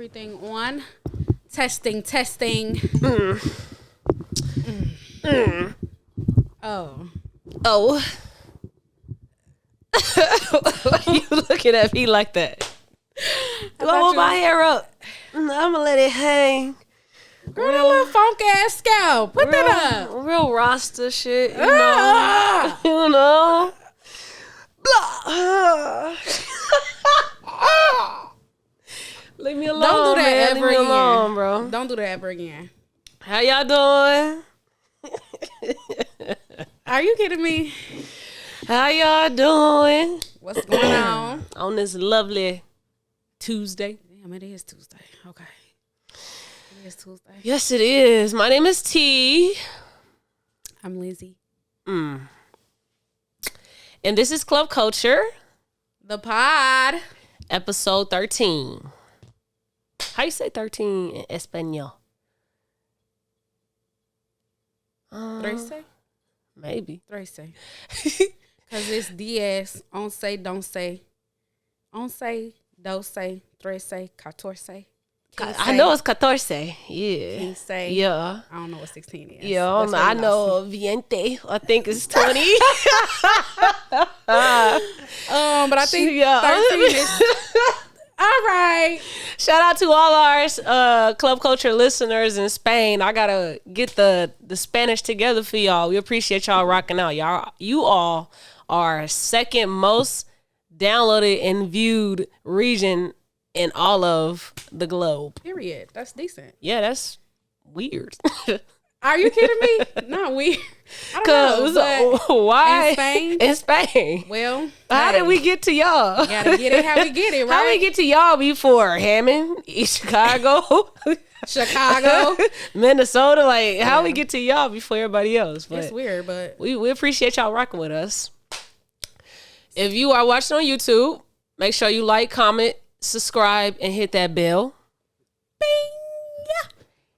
Everything on. Testing. Oh. Why are you looking at me like that? Do I want my hair up? I'm gonna let it hang. Girl, that little funk ass scalp. Put that up. Real Rasta shit, you know. You know. Blah. Leave me alone. Don't do that ever again, alone, bro. Don't do that ever again. How y'all doing? Are you kidding me? How y'all doing? What's going on? On this lovely Tuesday. Damn, it is Tuesday. Okay. It is Tuesday. Yes, it is. My name is T. I'm Lizzy. And this is Club Culture. The pod. Episode 13. How you say 13 in Espanol? Trece? Maybe. Trece. Because it's DS. Once, don't say. Once, don't say. Trece. Catorce. I know it's 14. Yeah. Quince. Yeah. I don't know what 16 is. Yeah, I know Viente. I think it's 20. But I think 13 is... All right. Shout out to all our Club Culture listeners in Spain. I gotta get the Spanish together for y'all. We appreciate y'all rocking out. You all are second most downloaded and viewed region in all of the globe. Period. That's decent. Yeah, that's weird. Are you kidding me? Not weird. I don't know. Why? In Spain? In Spain. Well, how did we get to y'all? Gotta get it how we get it, right? How we get to y'all before? Hammond, Chicago, Minnesota. Like, how we get to y'all before everybody else? But it's weird, but we appreciate y'all rocking with us. If you are watching on YouTube, make sure you like, comment, subscribe, and hit that bell. Bing!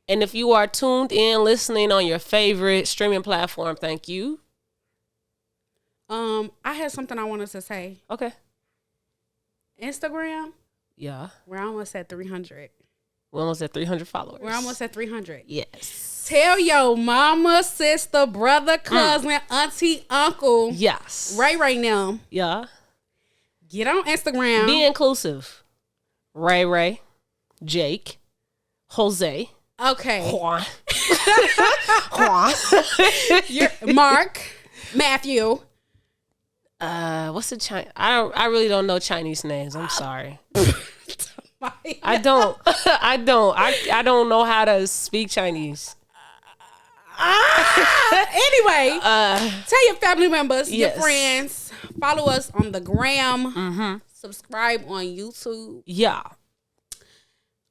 And if you are tuned in, listening on your favorite streaming platform, thank you. I had something I wanted to say. Okay. Instagram. Yeah. We're almost at 300. We're almost at 300 followers. We're almost at 300. Yes. Tell your mama, sister, brother, cousin, auntie, uncle. Yes. Right now. Yeah. Get on Instagram. Be inclusive. Ray, Jake, Jose. Okay. Juan. Mark, Matthew. What's the Chinese? I really don't know Chinese names. I'm sorry. I don't. I don't know how to speak Chinese. Anyway, tell your family members, yes. your friends, follow us on the gram. Mm-hmm. Subscribe on YouTube. Yeah.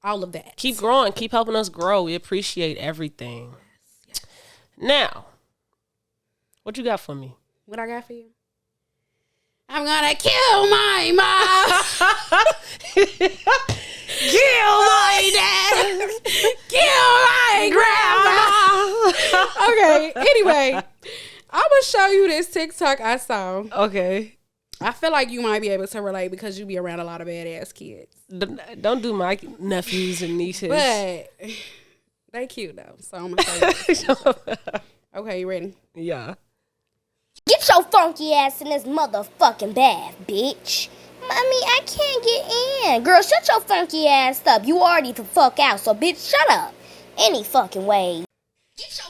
All of that. Keep growing. Keep helping us grow. We appreciate everything. Yes. Now, what you got for me? What I got for you? I'm gonna kill my mom. Kill my dad. Kill my grandma. Okay. Anyway, I'm gonna show you this TikTok I saw. Okay. I feel like you might be able to relate because you be around a lot of badass kids. Don't do my nephews and nieces. But they cute though. So I'm gonna show you. Okay, you ready? Yeah. Get your funky ass in this motherfucking bath, bitch. Mommy, I can't get in. Girl, shut your funky ass up. You already the fuck out, so bitch, shut up. Any fucking way. Get your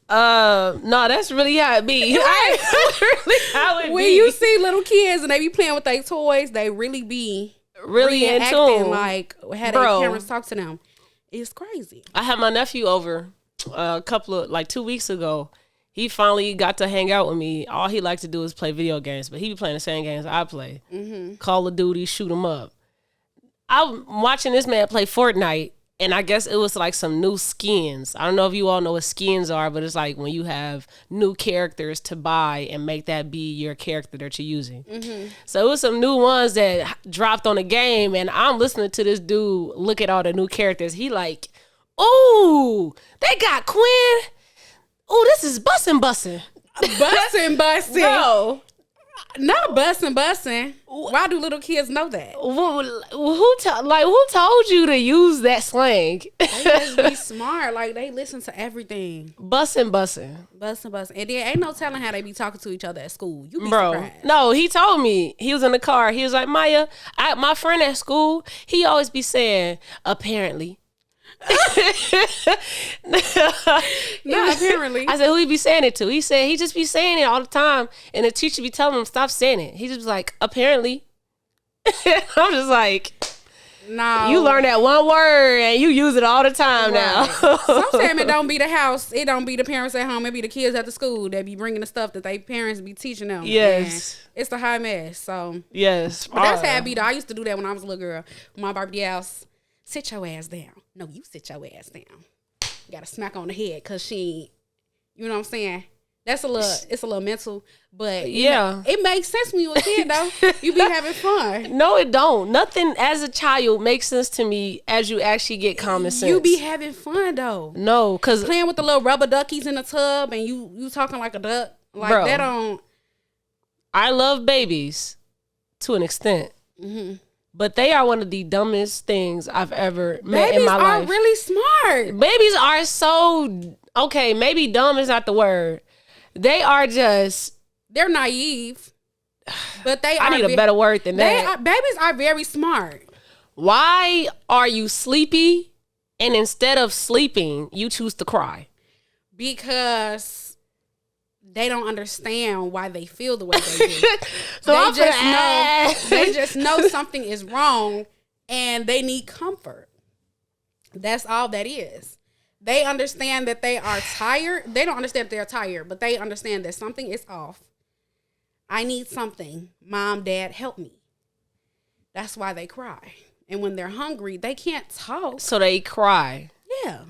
no, that's really how it be. That's really how it when be. you see little kids and they be playing with their toys, they really be in acting tune. like had their parents talk to them. It's crazy. I had my nephew over a couple of 2 weeks ago. He finally got to hang out with me. All he likes to do is play video games, but he be playing the same games I play. Mm-hmm. Call of Duty, shoot 'em up. I'm watching this man play Fortnite, and I guess it was like some new skins. I don't know if you all know what skins are, but it's like when you have new characters to buy and make that be your character that you're using. Mm-hmm. So it was some new ones that dropped on the game, and I'm listening to this dude look at all the new characters. He like, ooh, they got Quinn. Oh, this is bussin'. Bussin'. Bro. Not bussing. Why do little kids know that? Who told you to use that slang? They just be smart. Like, they listen to everything. Bussin'. And then ain't no telling how they be talking to each other at school. You be Bro, surprised. no, he told me. He was in the car. He was like, Maya, my friend at school, he always be saying, apparently. No, apparently. I said, who he be saying it to? He said he just be saying it all the time, and the teacher be telling him stop saying it. He just be like, apparently. I'm just like, no, you learn that one word and you use it all the time now. Sometimes it don't be the house, it don't be the parents at home, it be the kids at the school that be bringing the stuff that they parents be teaching them. Yes, and it's a high mess. So yes, but that's how it be though. I used to do that when I was a little girl. My Barbie house, sit your ass down. No, you sit your ass down. You gotta smack on the head because she, you know what I'm saying? That's it's a little mental, but yeah, it makes sense when you a kid though. You be having fun. No, it don't. Nothing as a child makes sense to me as you actually get common sense. You be having fun though. No, cause playing with the little rubber duckies in the tub and you talking like a duck. Like, bro, that don't. I love babies to an extent. But they are one of the dumbest things I've ever met in my life. Babies are really smart. Babies are so, okay, maybe dumb is not the word. They are just... They're naive. But they are... I need a better word than that. Babies are very smart. Why are you sleepy and instead of sleeping, you choose to cry? Because they don't understand why they feel the way they do. So they just know something is wrong and they need comfort. That's all that is. They understand that they are tired. They don't understand that they're tired, but they understand that something is off. I need something. Mom, Dad, help me. That's why they cry. And when they're hungry, they can't talk. So they cry. Yeah.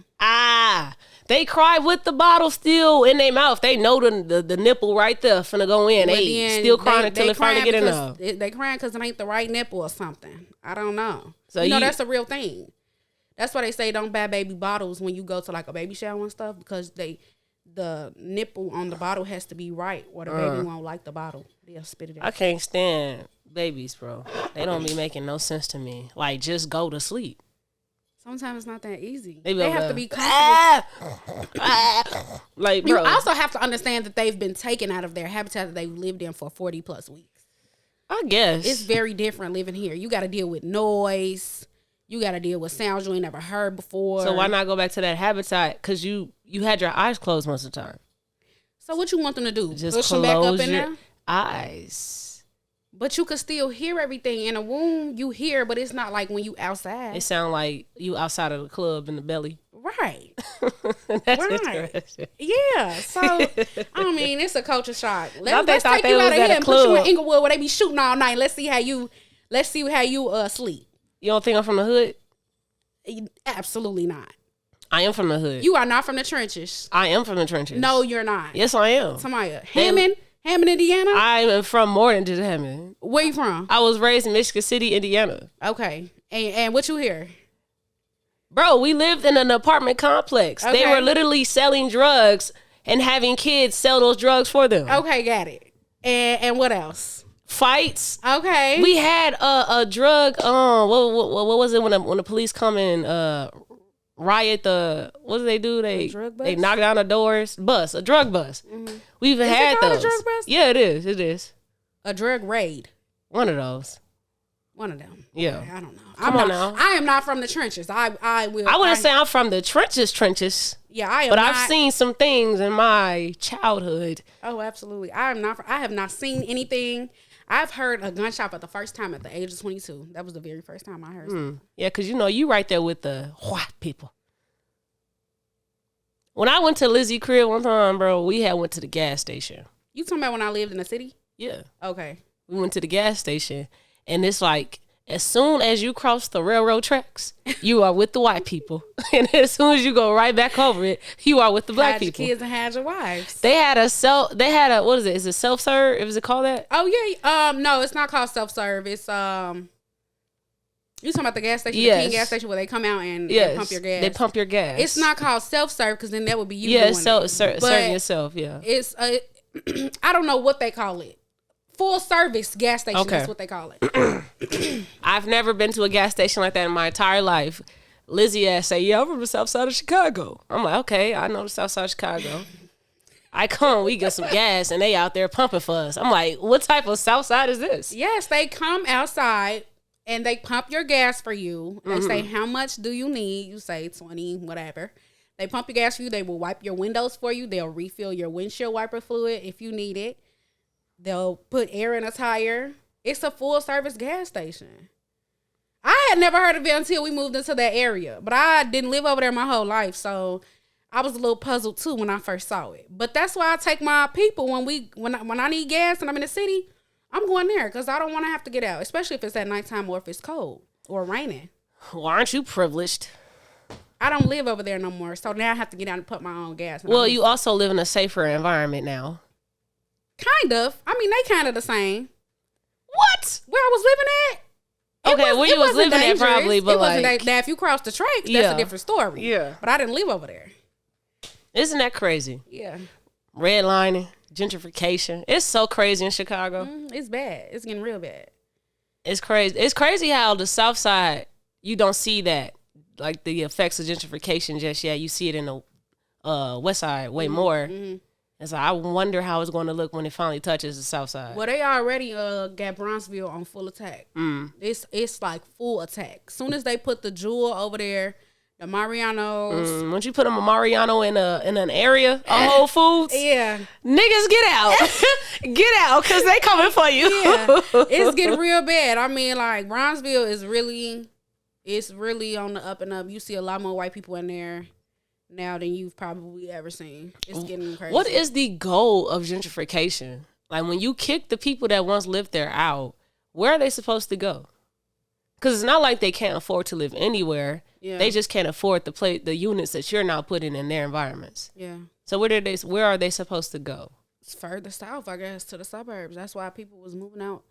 They cry with the bottle still in their mouth. They know the nipple right there finna go in. They still crying until they finally get enough. They crying because it ain't the right nipple or something. I don't know. So that's a real thing. That's why they say don't buy baby bottles when you go to like a baby shower and stuff, because the nipple on the bottle has to be right or the baby won't like the bottle. They'll spit it out. I can't stand babies, bro. They don't be making no sense to me. Like, just go to sleep. Sometimes it's not that easy. They have to be comfortable. Like, bro. You also have to understand that they've been taken out of their habitat that they've lived in for 40 plus weeks. I guess. It's very different living here. You got to deal with noise. You got to deal with sounds you ain't never heard before. So why not go back to that habitat? Because you had your eyes closed most of the time. So what you want them to do? Just push them back up in your there? Eyes. But you can still hear everything. In a womb, you hear, but it's not like when you outside. It sound like you outside of the club in the belly. Right. That's right. interesting. Yeah. So, I mean, it's a culture shock. Let's thought take they you was out of at here a and put you club. in Inglewood where they be shooting all night. Let's see how you sleep. You don't think I'm from the hood? Absolutely not. I am from the hood. You are not from the trenches. I am from the trenches. No, you're not. Yes, I am. Tamaya. Hammond, Indiana? I am from more than just Hammond. Where you from? I was raised in Michigan City, Indiana. Okay. And what you hear? Bro, we lived in an apartment complex. Okay. They were literally selling drugs and having kids sell those drugs for them. Okay, got it. And what else? Fights. Okay. We had a drug. What was it when the police come and riot the? What do they do? They knock down the doors. A drug bus. Mm-hmm. We've had those. A drug bus? Yeah, it is. It is a drug raid. One of those. One of them. Yeah. I don't know. Come on now. I am not from the trenches. I wouldn't say I'm from the trenches. Yeah, I am. But I've seen some things in my childhood. Oh, absolutely. I have not seen anything. I've heard a gunshot for the first time at the age of 22. That was the very first time I heard something. Yeah, because you right there with the white people. When I went to Lizzy crib one time, bro, we went to the gas station. You talking about when I lived in the city? Yeah. Okay. We went to the gas station, and it's like, as soon as you cross the railroad tracks, you are with the white people. And as soon as you go right back over it, you are with the black people. Had your kids and had your wives. They had a what is it? Is it self-serve? Is it called that? Oh yeah. No, it's not called self-serve. It's you talking about the gas station, yes. the King gas station where they come out and pump your gas. They pump your gas. It's not called self-serve because then that would be you doing it. Serving yourself, yeah. It's I don't know what they call it. full service gas station. Okay. That's what they call it. I've never been to a gas station like that in my entire life. Lizzy ass say, yeah, I'm from the south side of Chicago. I'm like, okay, I know the south side of Chicago. I come, we get some gas, and they out there pumping for us. I'm like, what type of south side is this? Yes, they come outside and they pump your gas for you. They say, how much do you need? You say 20, whatever. They pump your gas for you. They will wipe your windows for you. They'll refill your windshield wiper fluid if you need it. They'll put air in a tire. It's a full service gas station. I had never heard of it until we moved into that area, but I didn't live over there my whole life, so I was a little puzzled too when I first saw it. But that's why I take my people when I need gas and I'm in the city. I'm going there because I don't want to have to get out, especially if it's at nighttime or if it's cold or raining. Well, aren't you privileged? I don't live over there no more, so now I have to get out and put my own gas. Well, you also live in a safer environment now. Kind of. I mean, they kind of the same. What? Where I was living at? Where you was living at probably, but it wasn't that if you cross the tracks, that's a different story. Yeah. But I didn't live over there. Isn't that crazy? Yeah. Redlining, gentrification. It's so crazy in Chicago. It's bad. It's getting real bad. It's crazy. It's crazy how the south side, you don't see that, like the effects of gentrification just yet. You see it in the west side way more. And so I wonder how it's going to look when it finally touches the south side. Well, they already got Bronzeville on full attack. It's like full attack. Soon as they put the Jewel over there, the Mariano's. Once you put a Mariano in an area, a Whole Foods, yeah, niggas get out, get out, cause they coming for you. Yeah, it's getting real bad. I mean, like Bronzeville is really, it's really on the up and up. You see a lot more white people in there now than you've probably ever seen. It's getting crazy. What is the goal of gentrification? Like when you kick the people that once lived there out, where are they supposed to go? Because it's not like they can't afford to live anywhere. Yeah. They just can't afford the units that you're now putting in their environments. Yeah. So where are they supposed to go? It's further south, I guess, to the suburbs. That's why people was moving out.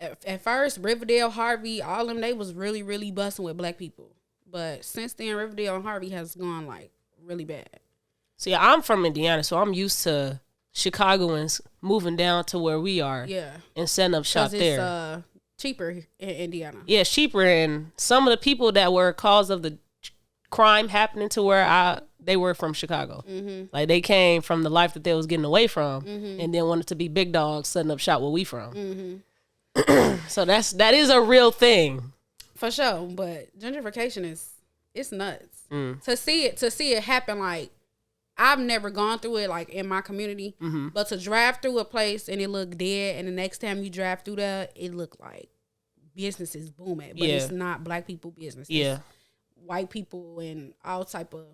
At first, Riverdale, Harvey, all them, they was really, really busting with black people. But since then, Riverdale and Harvey has gone like really bad. See, I'm from Indiana, so I'm used to Chicagoans moving down to where we are. Yeah. And setting up shop there. It's cheaper in Indiana. Yeah, it's cheaper, and some of the people that were cause of the crime happening to where they were from Chicago. Like they came from the life that they was getting away from, and then wanted to be big dogs setting up shop where we from. So that is a real thing. For sure, but gentrification it's nuts. To see it happen, like I've never gone through it like in my community, but to drive through a place and it look dead, and the next time you drive through there, it look like businesses booming, but it's not black people business. Yeah, white people and all type of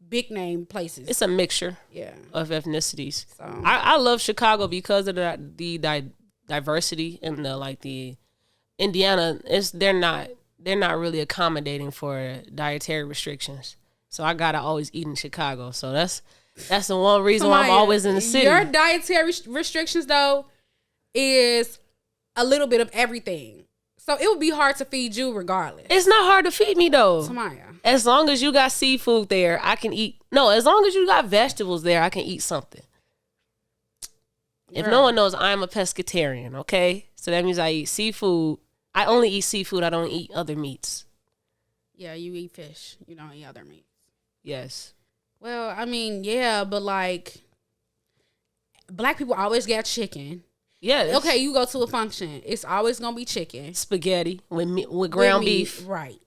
big name places. It's a mixture. Yeah, of ethnicities. So I love Chicago because of the diversity and the Indiana. They're not really accommodating for dietary restrictions. So I gotta always eat in Chicago. So that's the one reason why I'm always in the city. Your dietary restrictions though is a little bit of everything. So it would be hard to feed you regardless. It's not hard to feed me though. Tamaya. As long as you got seafood there, I can eat. No, as long as you got vegetables there, I can eat something. If no one knows, I'm a pescetarian, okay? So that means I eat seafood. I only eat seafood. I don't eat other meats. Yeah, you eat fish. You don't eat other meats. Yes. Well, I mean, yeah, but like black people always got chicken. Yes. Okay, you go to a function, it's always gonna be chicken, spaghetti with ground beef. Right.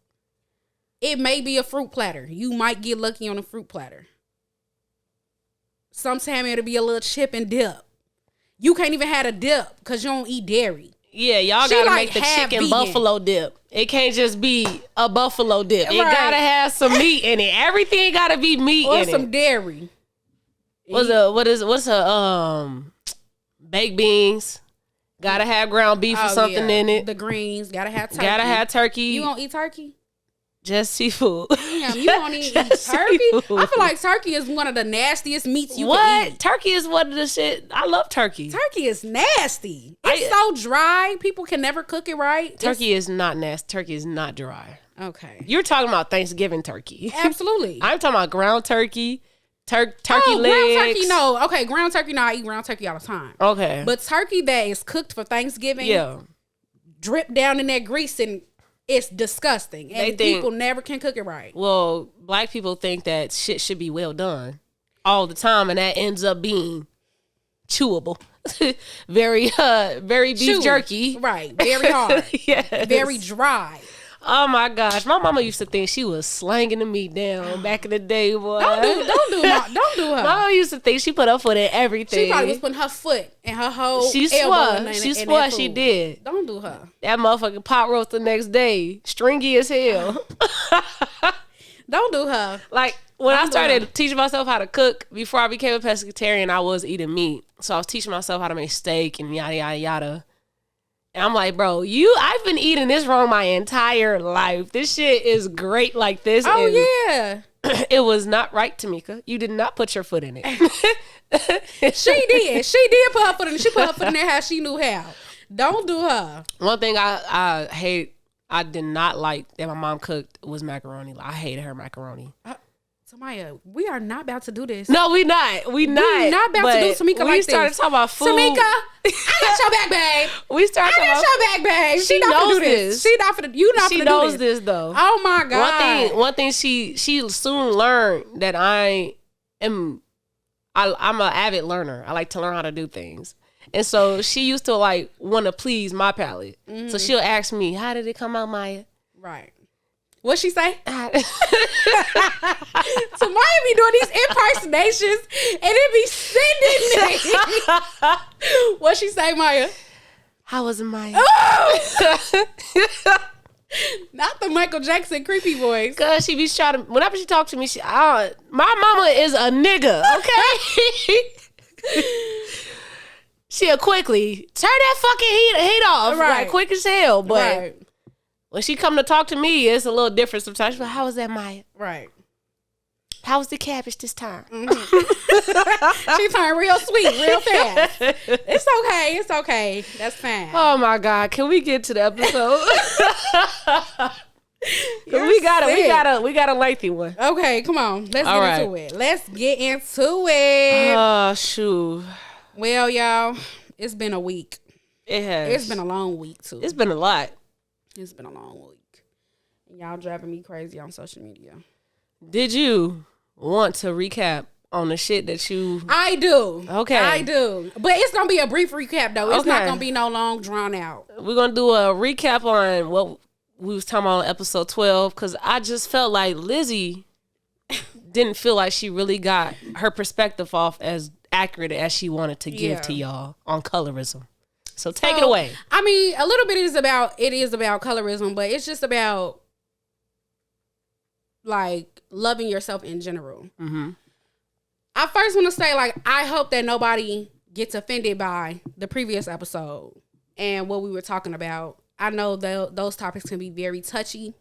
It may be a fruit platter. You might get lucky on a fruit platter. Sometimes it'll be a little chip and dip. You can't even have a dip because you don't eat dairy. Yeah, y'all gotta make the chicken vegan. Buffalo dip. It can't just be a buffalo dip. Right. It gotta have some meat in it. Everything gotta be meat or in it. Or some dairy. What's baked beans? Gotta have ground beef or something in it. The greens. Gotta have turkey. Gotta have turkey. You won't eat turkey? Just seafood. Damn, you don't eat turkey? Seafood. I feel like turkey is one of the nastiest meats you can eat. Turkey is one of the shit. I love turkey. Turkey is nasty. It's so dry. People can never cook it right. Turkey is not nasty. Turkey is not dry. Okay. You're talking about Thanksgiving turkey. Absolutely. I'm talking about ground turkey turkey legs. Ground turkey, no. Okay, ground turkey, no. I eat ground turkey all the time. Okay. But turkey that is cooked for Thanksgiving, drip down in that grease, and it's disgusting. And people never can cook it right. Well, black people think that shit should be well done all the time, and that ends up being chewable. very beef jerky. Right. Very hard. Yes. Very dry. Oh my gosh, my mama used to think she was slanging the meat down back in the day, boy. Don't do her. My mama used to think she put her foot in everything. She probably was putting her foot and her whole She swore she did. Don't do her. That motherfucking pot roast the next day, stringy as hell. Don't do her. Like when I started teaching myself how to cook, before I became a pescatarian, I was eating meat. So I was teaching myself how to make steak and yada yada yada. And I'm like, bro, I've been eating this wrong my entire life. This shit is great like this. Oh, yeah. It was not right, Tamika. You did not put your foot in it. She did. She did put her foot in it. She put her foot in there how she knew how. Don't do her. One thing I hate, I did not like that my mom cooked was macaroni. I hated her macaroni. Samaya, we are not about to do this. No, we not. We not about to do Tamika like this. We started talking about food. Tamika, I got your back, babe. We started talking about your back, babe. She knows this. She not for the. You not for the. She knows this though. Oh my god. One thing she soon learned that I'm an avid learner. I like to learn how to do things. And so she used to like want to please my palate. Mm-hmm. So she'll ask me, "How did it come out, Maya?" Right. What'd she say? Tamaya be doing these impersonations and it be sending me. What'd she say, Maya? How was it, Maya? Oh! Not the Michael Jackson creepy voice. Cause she be trying to, whenever she talk to me, my mama is a nigga, okay? She'll quickly turn that fucking heat off, right? Quick as hell, but when she come to talk to me, it's a little different sometimes. She's like, how was that, Maya? Right. How was the cabbage this time? Mm-hmm. She turned real sweet, real fast. It's okay. It's okay. That's fine. Oh my God. Can we get to the episode? we got a lengthy one. Okay, come on. Let's get into it. Let's get into it. Oh, shoot. Well, y'all, it's been a week. It has. It's been a long week, too. It's been a lot. It's been a long week. And y'all driving me crazy on social media. Did you want to recap on the shit that you... I do. Okay. I do. But it's going to be a brief recap, though. It's not going to be no long drawn out. We're going to do a recap on what we was talking about on episode 12, because I just felt like Lizzy didn't feel like she really got her perspective off as accurate as she wanted to give to y'all on colorism. So take it away. I mean, a little bit is about colorism, but it's just about like loving yourself in general. Mm-hmm. I first want to say, like, I hope that nobody gets offended by the previous episode and what we were talking about. I know those topics can be very touchy,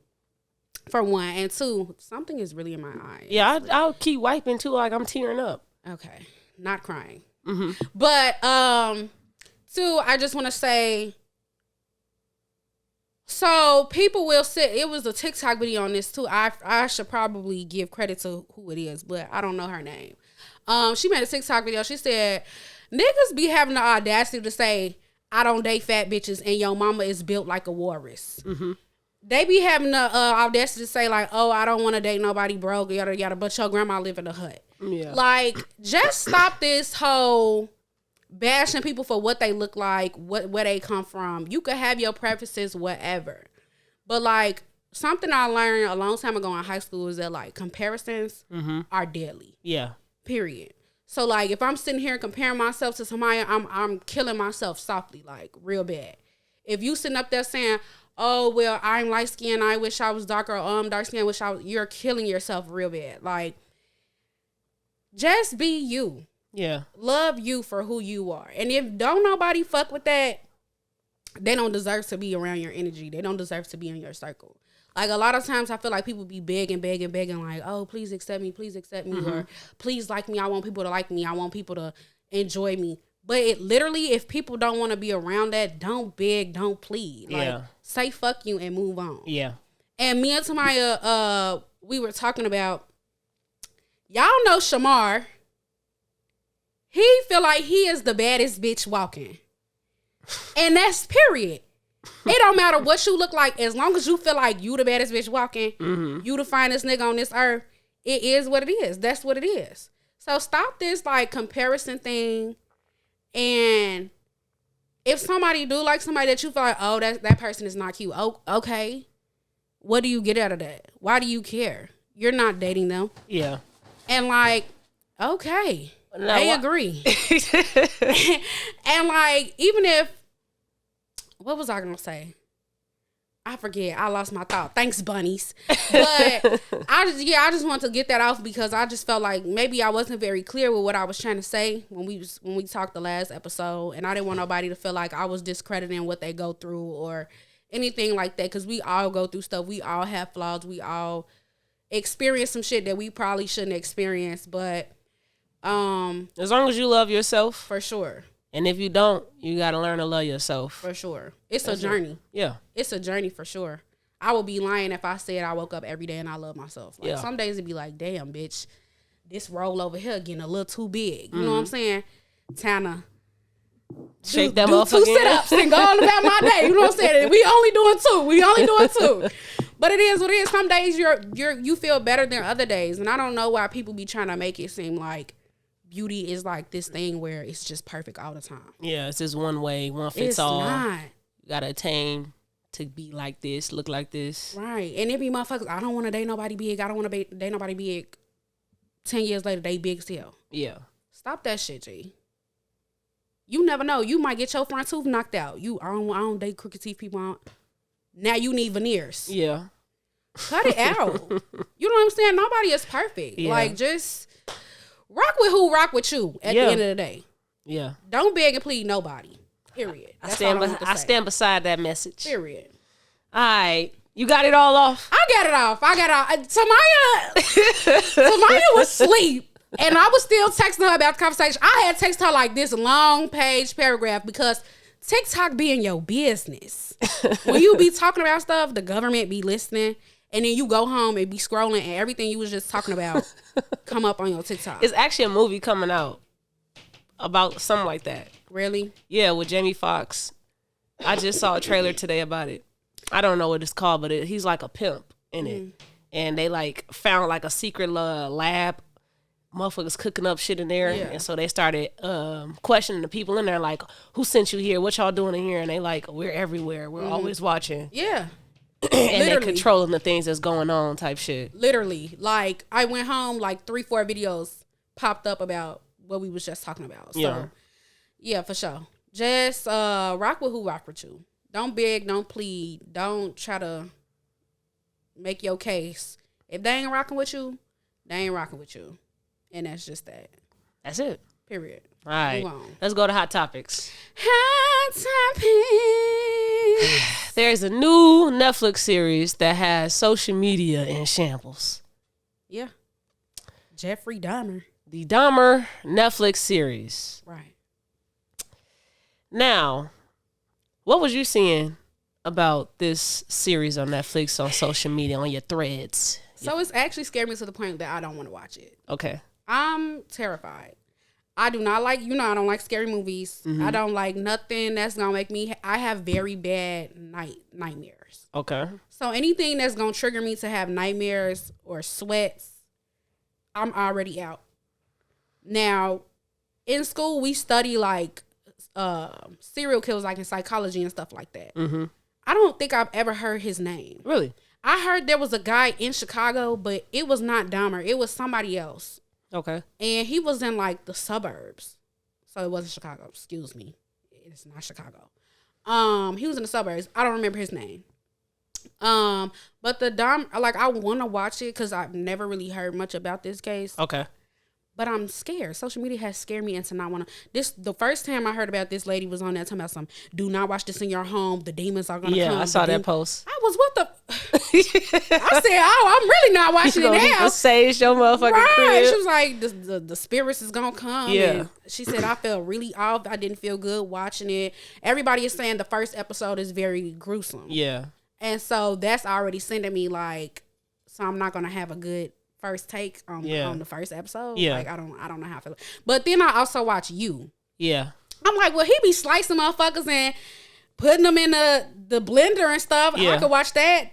for one, and two, something is really in my eye. Yeah, I'll keep wiping too, like I'm tearing up. Okay, not crying, but two, I just want to say, so people will say, it was a TikTok video on this too. I should probably give credit to who it is, but I don't know her name. She made a TikTok video. She said, niggas be having the audacity to say, I don't date fat bitches and your mama is built like a walrus. Mm-hmm. They be having the audacity to say like, oh, I don't want to date nobody broke, yada, yada, but your grandma live in a hut. Yeah. Like, just stop this whole bashing people for what they look like, where they come from. You could have your preferences, whatever. But like, something I learned a long time ago in high school is that like comparisons are deadly. Yeah. Period. So like, if I'm sitting here comparing myself to somebody, I'm killing myself softly, like real bad. If you sitting up there saying, oh, well, I'm light skinned, I wish I was darker, or I'm dark skinned, you're killing yourself real bad. Like, just be you. Yeah. Love you for who you are. And if don't nobody fuck with that, they don't deserve to be around your energy. They don't deserve to be in your circle. Like, a lot of times I feel like people be begging, like, oh, please accept me, or please like me. I want people to like me. I want people to enjoy me. But it literally, if people don't want to be around that, don't beg, don't plead. Like, say fuck you and move on. Yeah. And me and Tamaya, we were talking about, Y'all know Shamar. He feel like he is the baddest bitch walking. And that's period. It don't matter what you look like. As long as you feel like you the baddest bitch walking, you the finest nigga on this earth, it is what it is. That's what it is. So stop this like comparison thing. And if somebody do like somebody that you feel like, oh, that person is not cute. Oh, okay. What do you get out of that? Why do you care? You're not dating them. Yeah. And like, okay. Now, I agree. And like, even if, what was I gonna say? I forget. I lost my thought. Thanks, bunnies. But I just wanted to get that off because I just felt like maybe I wasn't very clear with what I was trying to say when we talked the last episode, and I didn't want nobody to feel like I was discrediting what they go through or anything like that, because we all go through stuff. We all have flaws. We all experience some shit that we probably shouldn't experience. But as long as you love yourself, for sure. And if you don't, you got to learn to love yourself. For sure. It's a journey. Yeah. It's a journey for sure. I would be lying if I said I woke up every day and I love myself. Like some days it'd be like, damn, bitch, this roll over here getting a little too big. You know what I'm saying? Tana. Shake them up again. 2 sit-ups and go on about my day. You know what I'm saying? We only doing two. But it is what it is. Some days you feel better than other days. And I don't know why people be trying to make it seem like beauty is like this thing where it's just perfect all the time. Yeah, it's just one way, one fits all. It's not. You gotta attain to be like this, look like this. Right. And it be motherfuckers, I don't want to date nobody big. I don't want to date nobody big. 10 years later, they big still. Yeah. Stop that shit, G. You never know. You might get your front tooth knocked out. I don't date crooked teeth people. Now you need veneers. Yeah. Cut it out. You know what I'm saying? Nobody is perfect. Yeah. Like, just rock with who rock with you at the end of the day. Yeah. Don't beg and plead nobody. Period. I stand beside that message. Period. All right. You got it all off? I got it off. Tamaya was asleep. And I was still texting her about the conversation. I had texted her like this long page paragraph because TikTok be in your business. When you be talking about stuff, the government be listening. And then you go home and be scrolling and everything you was just talking about come up on your TikTok. It's actually a movie coming out about something like that. Really? Yeah, with Jamie Foxx. I just saw a trailer today about it. I don't know what it's called, but he's like a pimp in it. And they like found like a secret lab. Motherfuckers cooking up shit in there. Yeah. And so they started questioning the people in there like, who sent you here? What y'all doing in here? And they like, we're everywhere. We're always watching. Yeah. And they controlling the things that's going on type shit. Literally. Like, I went home, like 3-4 videos popped up about what we was just talking about. So, yeah, for sure. Just rock with who rock with you. Don't beg, don't plead. Don't try to make your case. If they ain't rocking with you, they ain't rocking with you. And that's just that. That's it. Period. All right. Let's go to Hot Topics. Hot Topics. There's a new Netflix series that has social media in shambles. Yeah. Jeffery Dahmer. The Dahmer Netflix series. Right. Now, what was you seeing about this series on Netflix on social media, on your threads? So it's actually scared me to the point that I don't want to watch it. Okay. I'm terrified. I do not like, I don't like scary movies. Mm-hmm. I don't like nothing that's going to make me, I have very bad nightmares. Okay. So anything that's going to trigger me to have nightmares or sweats, I'm already out. Now, in school, we study like serial killers, like in psychology and stuff like that. Mm-hmm. I don't think I've ever heard his name. Really? I heard there was a guy in Chicago, but it was not Dahmer. It was somebody else. Okay. And he was in like the suburbs. So it wasn't Chicago. Excuse me. It's not Chicago. He was in the suburbs. I don't remember his name. But the Dahmer, like, I want to watch it because I've never really heard much about this case. Okay. But I'm scared. Social media has scared me into not want to. The first time I heard about this lady was on that talking about do not watch this in your home. The demons are going to come. Yeah, I saw that post. I was, what the? I said, I'm really not watching it now. Sage your motherfucking crib. She was like, the spirits is going to come. Yeah. And she said, I felt really off. I didn't feel good watching it. Everybody is saying the first episode is very gruesome. Yeah. And so that's already sending me like, so I'm not going to have a good first take on the first episode. Yeah. Like I don't know how I feel. But then I also watch You. Yeah. I'm like, well, he be slicing motherfuckers and putting them in the blender and stuff. Yeah. I could watch that.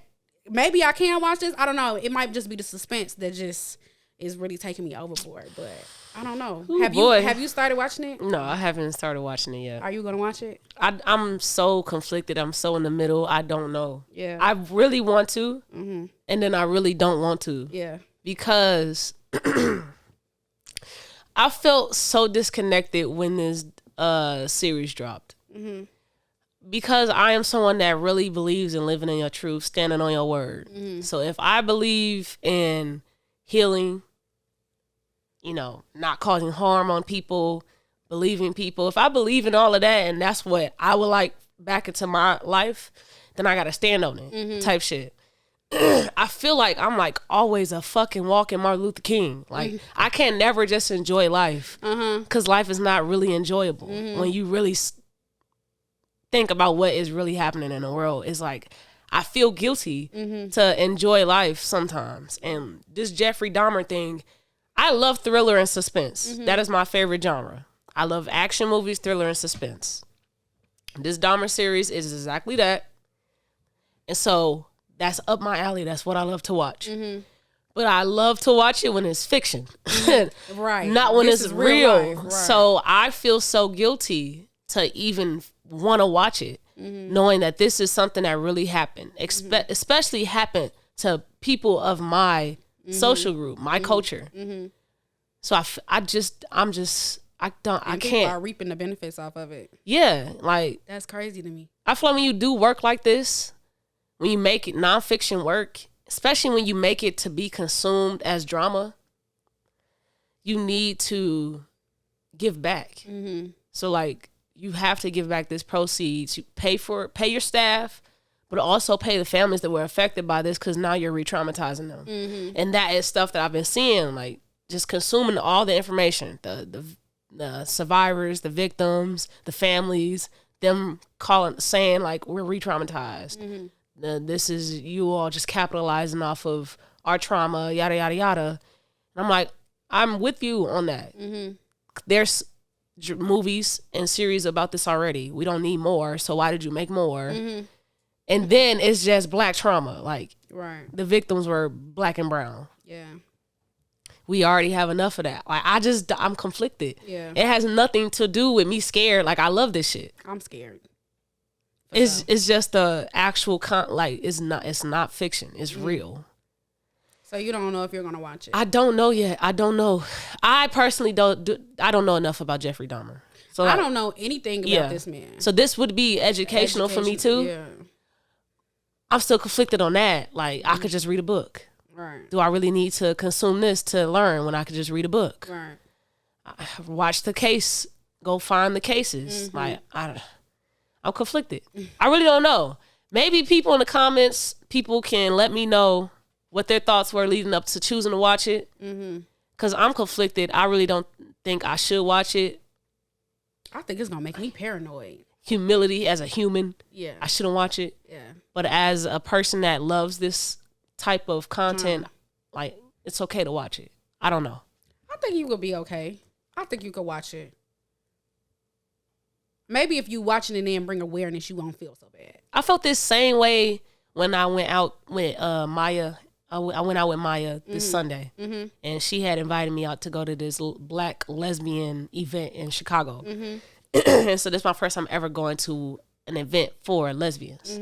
Maybe I can watch this. I don't know. It might just be the suspense that just is really taking me overboard. But I don't know. Ooh, have you started watching it? No, I haven't started watching it yet. Are you gonna watch it? I'm so conflicted. I'm so in the middle. I don't know. Yeah. I really want to, and then I really don't want to. Yeah. Because I felt so disconnected when this series dropped. Mm-hmm. Because I am someone that really believes in living in your truth, standing on your word. Mm-hmm. So if I believe in healing, you know, not causing harm on people, believing people, if I believe in all of that and that's what I would like back into my life, then I got to stand on it type shit. I feel like I'm like always a fucking walking Martin Luther King. Like I can never just enjoy life because life is not really enjoyable when you really think about what is really happening in the world. It's like I feel guilty to enjoy life sometimes. And this Jeffrey Dahmer thing, I love thriller and suspense. That is my favorite genre. I love action movies, thriller, and suspense. This Dahmer series is exactly that. And so that's up my alley. That's what I love to watch. But I love to watch it when it's fiction. Right. Not when This it's is real. life. Right. So I feel so guilty to even want to watch it, knowing that this is something that really happened, especially happened to people of my social group, my culture. So I People can't. are reaping the benefits off of it. Yeah, like That's crazy to me. I feel like when you do work like this, when you make it nonfiction work, especially when you make it to be consumed as drama, you need to give back. So like you have to give back this proceeds. You pay your staff, but also pay the families that were affected by this because now you're re-traumatizing them. And that is stuff that I've been seeing, like just consuming all the information, the survivors, the victims, the families, them saying like we're re-traumatized. This is you all just capitalizing off of our trauma, yada yada yada. And I'm like, I'm with you on that. There's movies and series about this already. We don't need more, so why did you make more? And then it's just black trauma, like the victims were black and brown. We already have enough of that. Like I'm conflicted. It has nothing to do with me scared. Like I love this shit. I'm scared. It's just the actual like it's not fiction. It's real. So you don't know if you're gonna watch it. I don't know yet. I don't know. I personally I don't know enough about Jeffrey Dahmer. So I don't know anything about this man. So this would be educational for me too. Yeah. I'm still conflicted on that. Like I could just read a book. Right. Do I really need to consume this to learn when I could just read a book? Right. Watch the case. Go find the cases. Like I'm conflicted. I really don't know. Maybe people in the comments, people can let me know what their thoughts were leading up to choosing to watch it. Because I'm conflicted. I really don't think I should watch it. I think it's going to make me paranoid. Humility as a human. Yeah. I shouldn't watch it. Yeah. But as a person that loves this type of content, like, it's okay to watch it. I don't know. I think you could be okay. I think you could watch it. Maybe if you watching it and bring awareness, you won't feel so bad. I felt this same way when I went out with Maya. I went out with Maya this Sunday, and she had invited me out to go to this black lesbian event in Chicago. And so this is my first time ever going to an event for lesbians,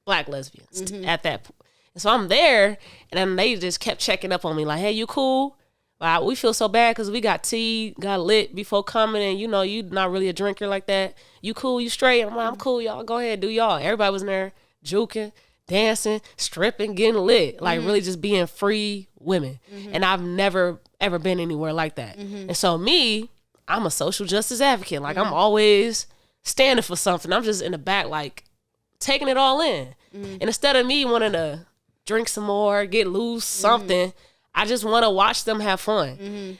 black lesbians at that point. And so I'm there, and then they just kept checking up on me like, hey, you cool? Like, we feel so bad because we got tea, got lit before coming, and you know, you not really a drinker like that. You cool? You straight? I'm like, I'm cool, y'all. Go ahead, do y'all. Everybody was in there juking, dancing, stripping, getting lit, like really just being free women. And I've never, ever been anywhere like that. And so me, I'm a social justice advocate. Like I'm always standing for something. I'm just in the back, like taking it all in. And instead of me wanting to drink some more, get loose, something, I just want to watch them have fun.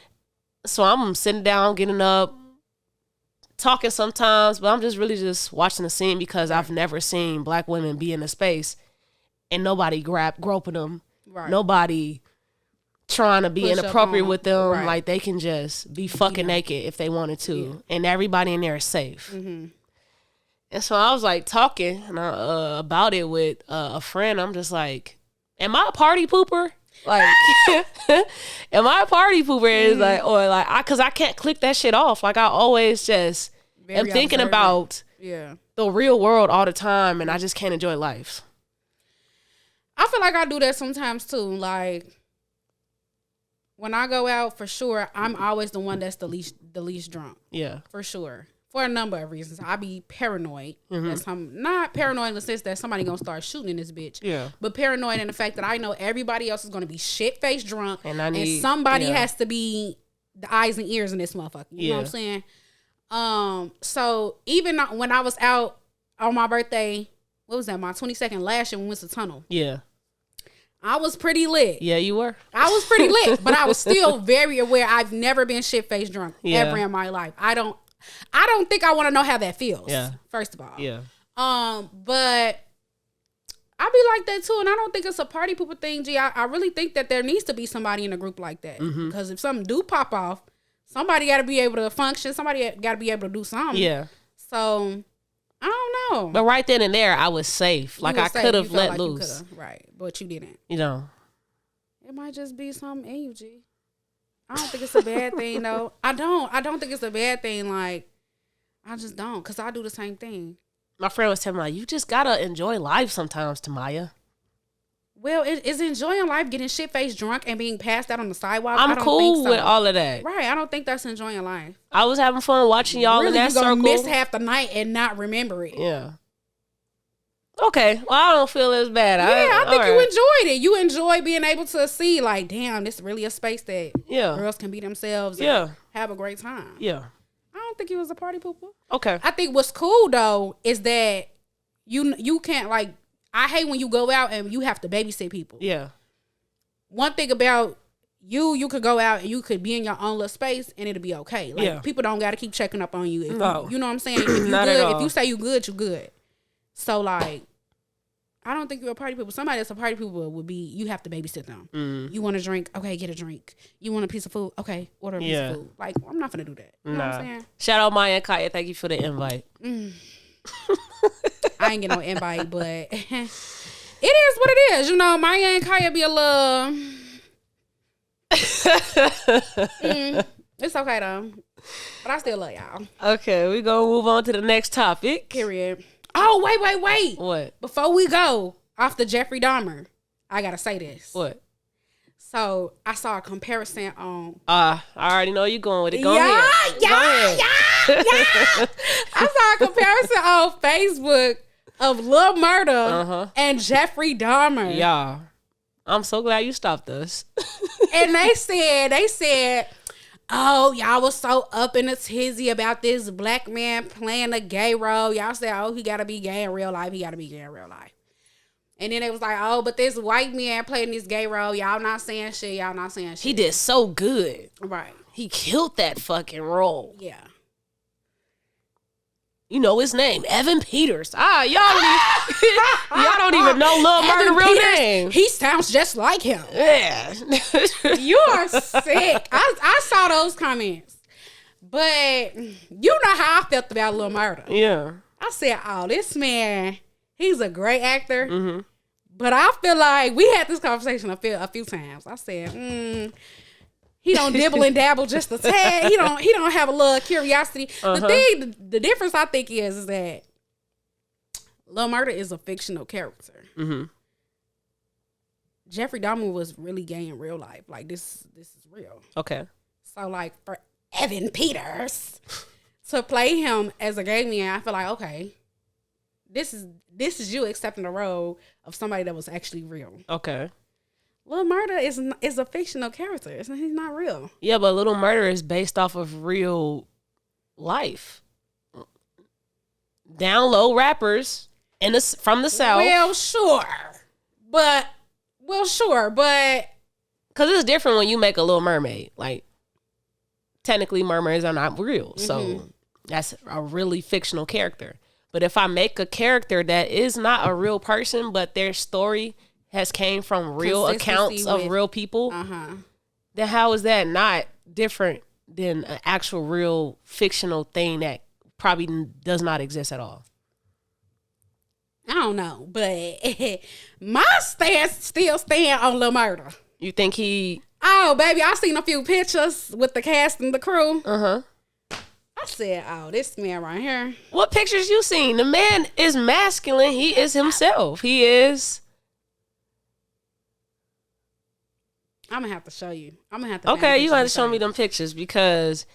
So I'm sitting down, getting up, talking sometimes, but I'm just really just watching the scene because I've never seen black women be in a space and nobody groping them. Nobody trying to be Push up inappropriate on with them. right. Like they can just be fucking naked if they wanted to, and everybody in there is safe. Mm-hmm. And so I was like talking about it with a friend. I'm just like, am I a party pooper? Like, am I a party pooper? Is like, or like, cause I can't click that shit off. Like I always just am thinking about the real world all the time, and I just can't enjoy life. I feel like I do that sometimes too. Like when I go out, for sure, I'm always the one that's the least drunk. Yeah, for sure. For a number of reasons. I be paranoid. Not paranoid in the sense that somebody gonna start shooting in this bitch. Yeah. But paranoid in the fact that I know everybody else is gonna be shit-faced drunk. And somebody has to be the eyes and ears in this motherfucker. You know what I'm saying? So even when I was out on my birthday, what was that? My 22nd last year when we went to Tunnel. Yeah. I was pretty lit. Yeah, you were. I was pretty lit, but I was still very aware. I've never been shit-faced drunk ever in my life. I don't think I want to know how that feels. Yeah. First of all. Yeah. But I be like that too, and I don't think it's a party pooper thing. G, I really think that there needs to be somebody in a group like that, because if something do pop off, somebody got to be able to function. Somebody got to be able to do something. Yeah. So I don't know. But right then and there, I was safe. Like I could have let loose. Right, but you didn't. You know. It might just be something in you, G. I don't think it's a bad thing though. I don't think it's a bad thing. Like, I just don't, because I do the same thing. My friend was telling me, like, you just gotta enjoy life sometimes, Tamaya. Well, is enjoying life getting shit-faced drunk and being passed out on the sidewalk? I'm cool with all of that. Right, I don't think that's enjoying life. I was having fun watching y'all in that circle. Really, you gonna miss half the night and not remember it. Yeah. Okay, well, I don't feel as bad. Yeah, I think you enjoyed it. You enjoy being able to see, like, damn, this is really a space that girls can be themselves and have a great time. Yeah. I don't think he was a party pooper. Okay. I think what's cool, though, is that you can't, like, I hate when you go out and you have to babysit people. Yeah. One thing about you could go out and you could be in your own little space and it'll be okay. Like, people don't got to keep checking up on you. You know what I'm saying? If you Not good, at all. if you say you good, you good. So, like, I don't think you're a party people. Somebody that's a party people would be, you have to babysit them. You want a drink? Okay, get a drink. You want a piece of food? Okay, order a piece of food. Like, I'm not going to do that. You know what I'm saying? Shout out Maya and Kaya. Thank you for the invite. I ain't get no invite, but it is what it is. You know, Maya and Kaya be a little... It's okay, though. But I still love y'all. Okay, we going to move on to the next topic. Period. Oh, wait. What? Before we go off the Jeffrey Dahmer, I got to say this. What? So, I saw a comparison on... I already know you're going with it. Go ahead. Yeah. I saw a comparison on Facebook of Lil Murda and Jeffrey Dahmer. Yeah. I'm so glad you stopped us. And they said, oh, y'all was so up in a tizzy about this black man playing a gay role. Y'all said, oh, he got to be gay in real life. He got to be gay in real life. And then it was like, oh, but this white man playing this gay role. Y'all not saying shit. He did so good. Right. He killed that fucking role. Yeah. You know his name, Evan Peters. Y'all don't even know Lil Murda's real name. He sounds just like him. Yeah. You are sick. I saw those comments. But you know how I felt about Lil Murda. Yeah. I said, oh, this man, he's a great actor. Mm-hmm. But I feel like we had this conversation a few times. I said, he don't dibble and dabble just a tad. He don't have a little curiosity. The difference I think is that Lil Murda is a fictional character. Mm-hmm. Jeffrey Dahmer was really gay in real life. Like this is real. Okay. So like for Evan Peters to play him as a gay man, I feel like okay, this is you accepting the role of somebody that was actually real. Okay. Lil Murda is a fictional character. He's not real. Yeah, but Lil Murda is based off of real life. Down low rappers from the South. Well, sure, but because it's different when you make a Little Mermaid. Like technically, mermaids are not real, so that's a really fictional character. But if I make a character that is not a real person, but their story has came from real accounts of real people, then how is that not different than an actual real fictional thing that probably does not exist at all? I don't know, but my stance still stand on Lil Murda. You think he... Oh, baby, I seen a few pictures with the cast and the crew. Uh-huh. I said, oh, this man right here. What pictures you seen? The man is masculine. He is himself. He is... I'm going to have to show you. I'm going to have to... Okay, you have to show me them pictures because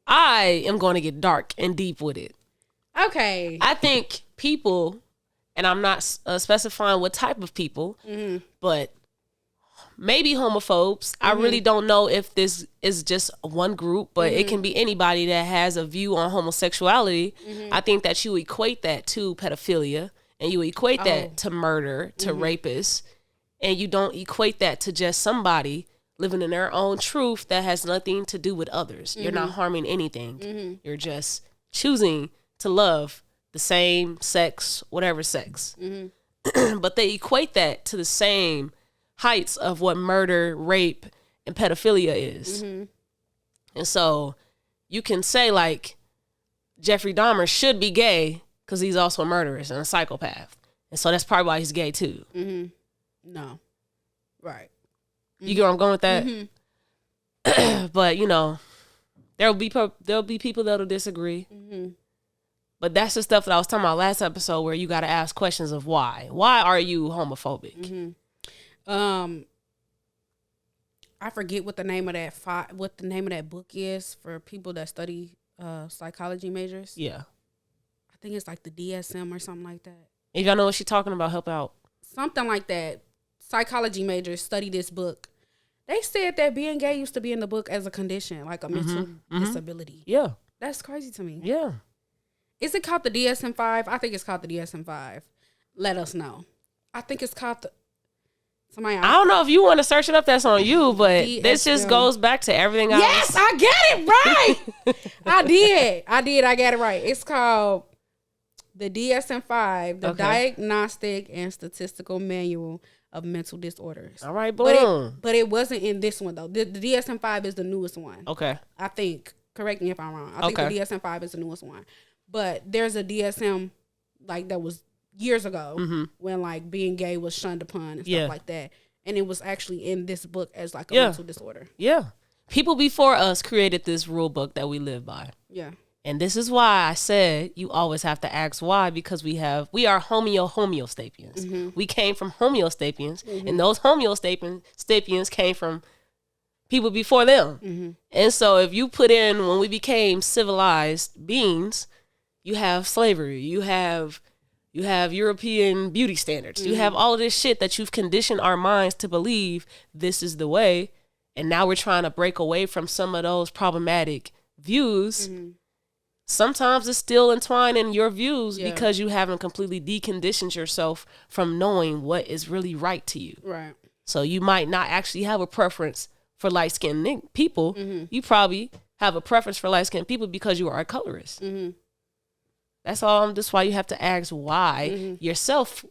I am going to get dark and deep with it. Okay. I think people, and I'm not specifying what type of people, but maybe homophobes. I really don't know if this is just one group, but it can be anybody that has a view on homosexuality. I think that you equate that to pedophilia, and you equate that to murder, to rapists, and you don't equate that to just somebody living in their own truth that has nothing to do with others. You're not harming anything. You're just choosing to love the same sex, whatever sex. But they equate that to the same heights of what murder, rape, and pedophilia is. And so you can say like Jeffrey Dahmer should be gay because he's also a murderess and a psychopath. And so that's probably why he's gay too. No. Right. You get where I'm going with that? But, you know, there'll be people that'll disagree. But that's the stuff that I was talking about last episode where you got to ask questions of why. Why are you homophobic? I forget what the name of that book is for people that study psychology majors. Yeah. I think it's like the DSM or something like that. If y'all know what she's talking about, help out. Something like that. Psychology majors study this book. They said that being gay used to be in the book as a condition, like a mental disability. Yeah. That's crazy to me. Yeah. Is it called the DSM-5? I think it's called the DSM-5. Let us know. I think it's called the... Somebody, I don't know if you want to search it up, that's on you, but DSM. this just goes back to everything else. Yes, I get it right. I got it right. It's called the DSM-5, the Diagnostic and Statistical Manual of Mental Disorders. All right, boom. But it wasn't in this one, though. The DSM-5 is the newest one. Okay. I think. Correct me if I'm wrong. I think the DSM-5 is the newest one. But there's a DSM, like, that was years ago when, like, being gay was shunned upon and stuff like that. And it was actually in this book as, like, a mental disorder. Yeah. People before us created this rule book that we live by. Yeah. And this is why I said you always have to ask why, because we are Homo sapiens. We came from Homo sapiens, and those Homo sapiens came from people before them. And so if you put in when we became civilized beings, you have slavery, you have European beauty standards, you have all of this shit that you've conditioned our minds to believe this is the way, and now we're trying to break away from some of those problematic views. Sometimes it's still entwined in your views because you haven't completely deconditioned yourself from knowing what is really right to you. Right. So you might not actually have a preference for light-skinned people. You probably have a preference for light-skinned people because you are a colorist. That's all. That's why you have to ask why yourself.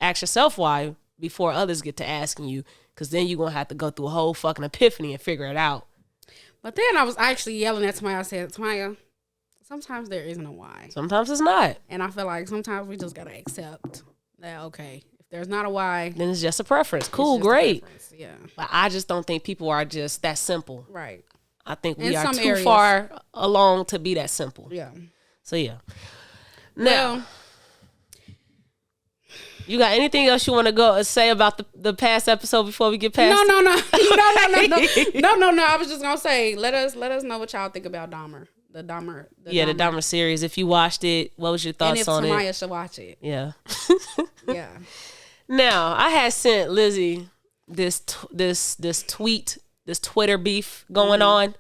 Ask yourself why before others get to asking you, because then you're going to have to go through a whole fucking epiphany and figure it out. But then I was actually yelling at Tamaya. I said, Tamaya, sometimes there isn't a why. Sometimes it's not. And I feel like sometimes we just got to accept that, okay, if there's not a why, then it's just a preference. Cool, great. Yeah. But I just don't think people are just that simple. Right. I think we are too far along to be that simple. Yeah. So, yeah. Now, you got anything else you want to go say about the past episode before we get past? No. No. I was just gonna say, let us know what y'all think about Dahmer. The Dahmer series. If you watched it, what was your thoughts on it? And if Tamaya should watch it. Yeah. Yeah. Now, I had sent Lizzy this tweet, this Twitter beef going on.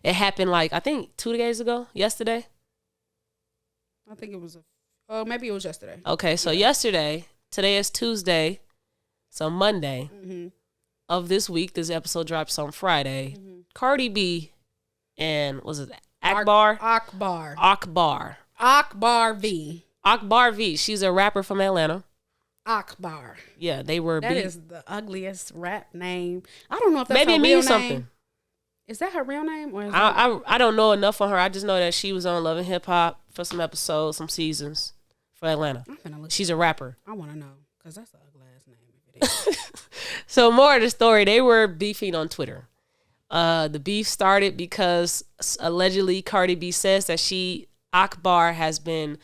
It happened like I think 2 days ago, yesterday. I think it was maybe it was yesterday. Okay, so yesterday, today is Tuesday, so Monday of this week. This episode drops on Friday. Cardi B and was it Akbar V. She's a rapper from Atlanta. Akbar. Yeah, they were. That is the ugliest rap name. I don't know if that's maybe her it real means name. something. Is that her real name? Or is I don't know enough on her. I just know that she was on Love and Hip Hop for some episodes, some seasons for Atlanta. She's a rapper. I want to know because that's an ugly ass name. If it is. So more of the story, they were beefing on Twitter. The beef started because allegedly Cardi B says that Akbar has been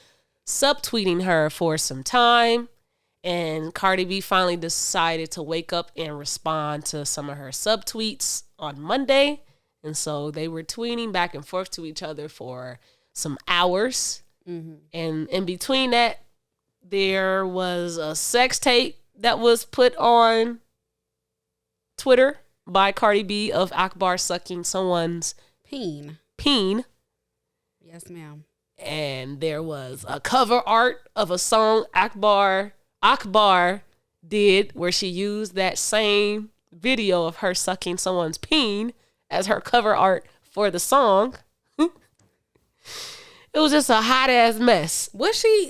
subtweeting her for some time. And Cardi B finally decided to wake up and respond to some of her subtweets on Monday. And so they were tweeting back and forth to each other for some hours. Mm-hmm. And in between that, there was a sex tape that was put on Twitter by Cardi B of Akbar sucking someone's peen. Yes, ma'am. And there was a cover art of a song Akbar did where she used that same video of her sucking someone's peen as her cover art for the song. It was just a hot ass mess.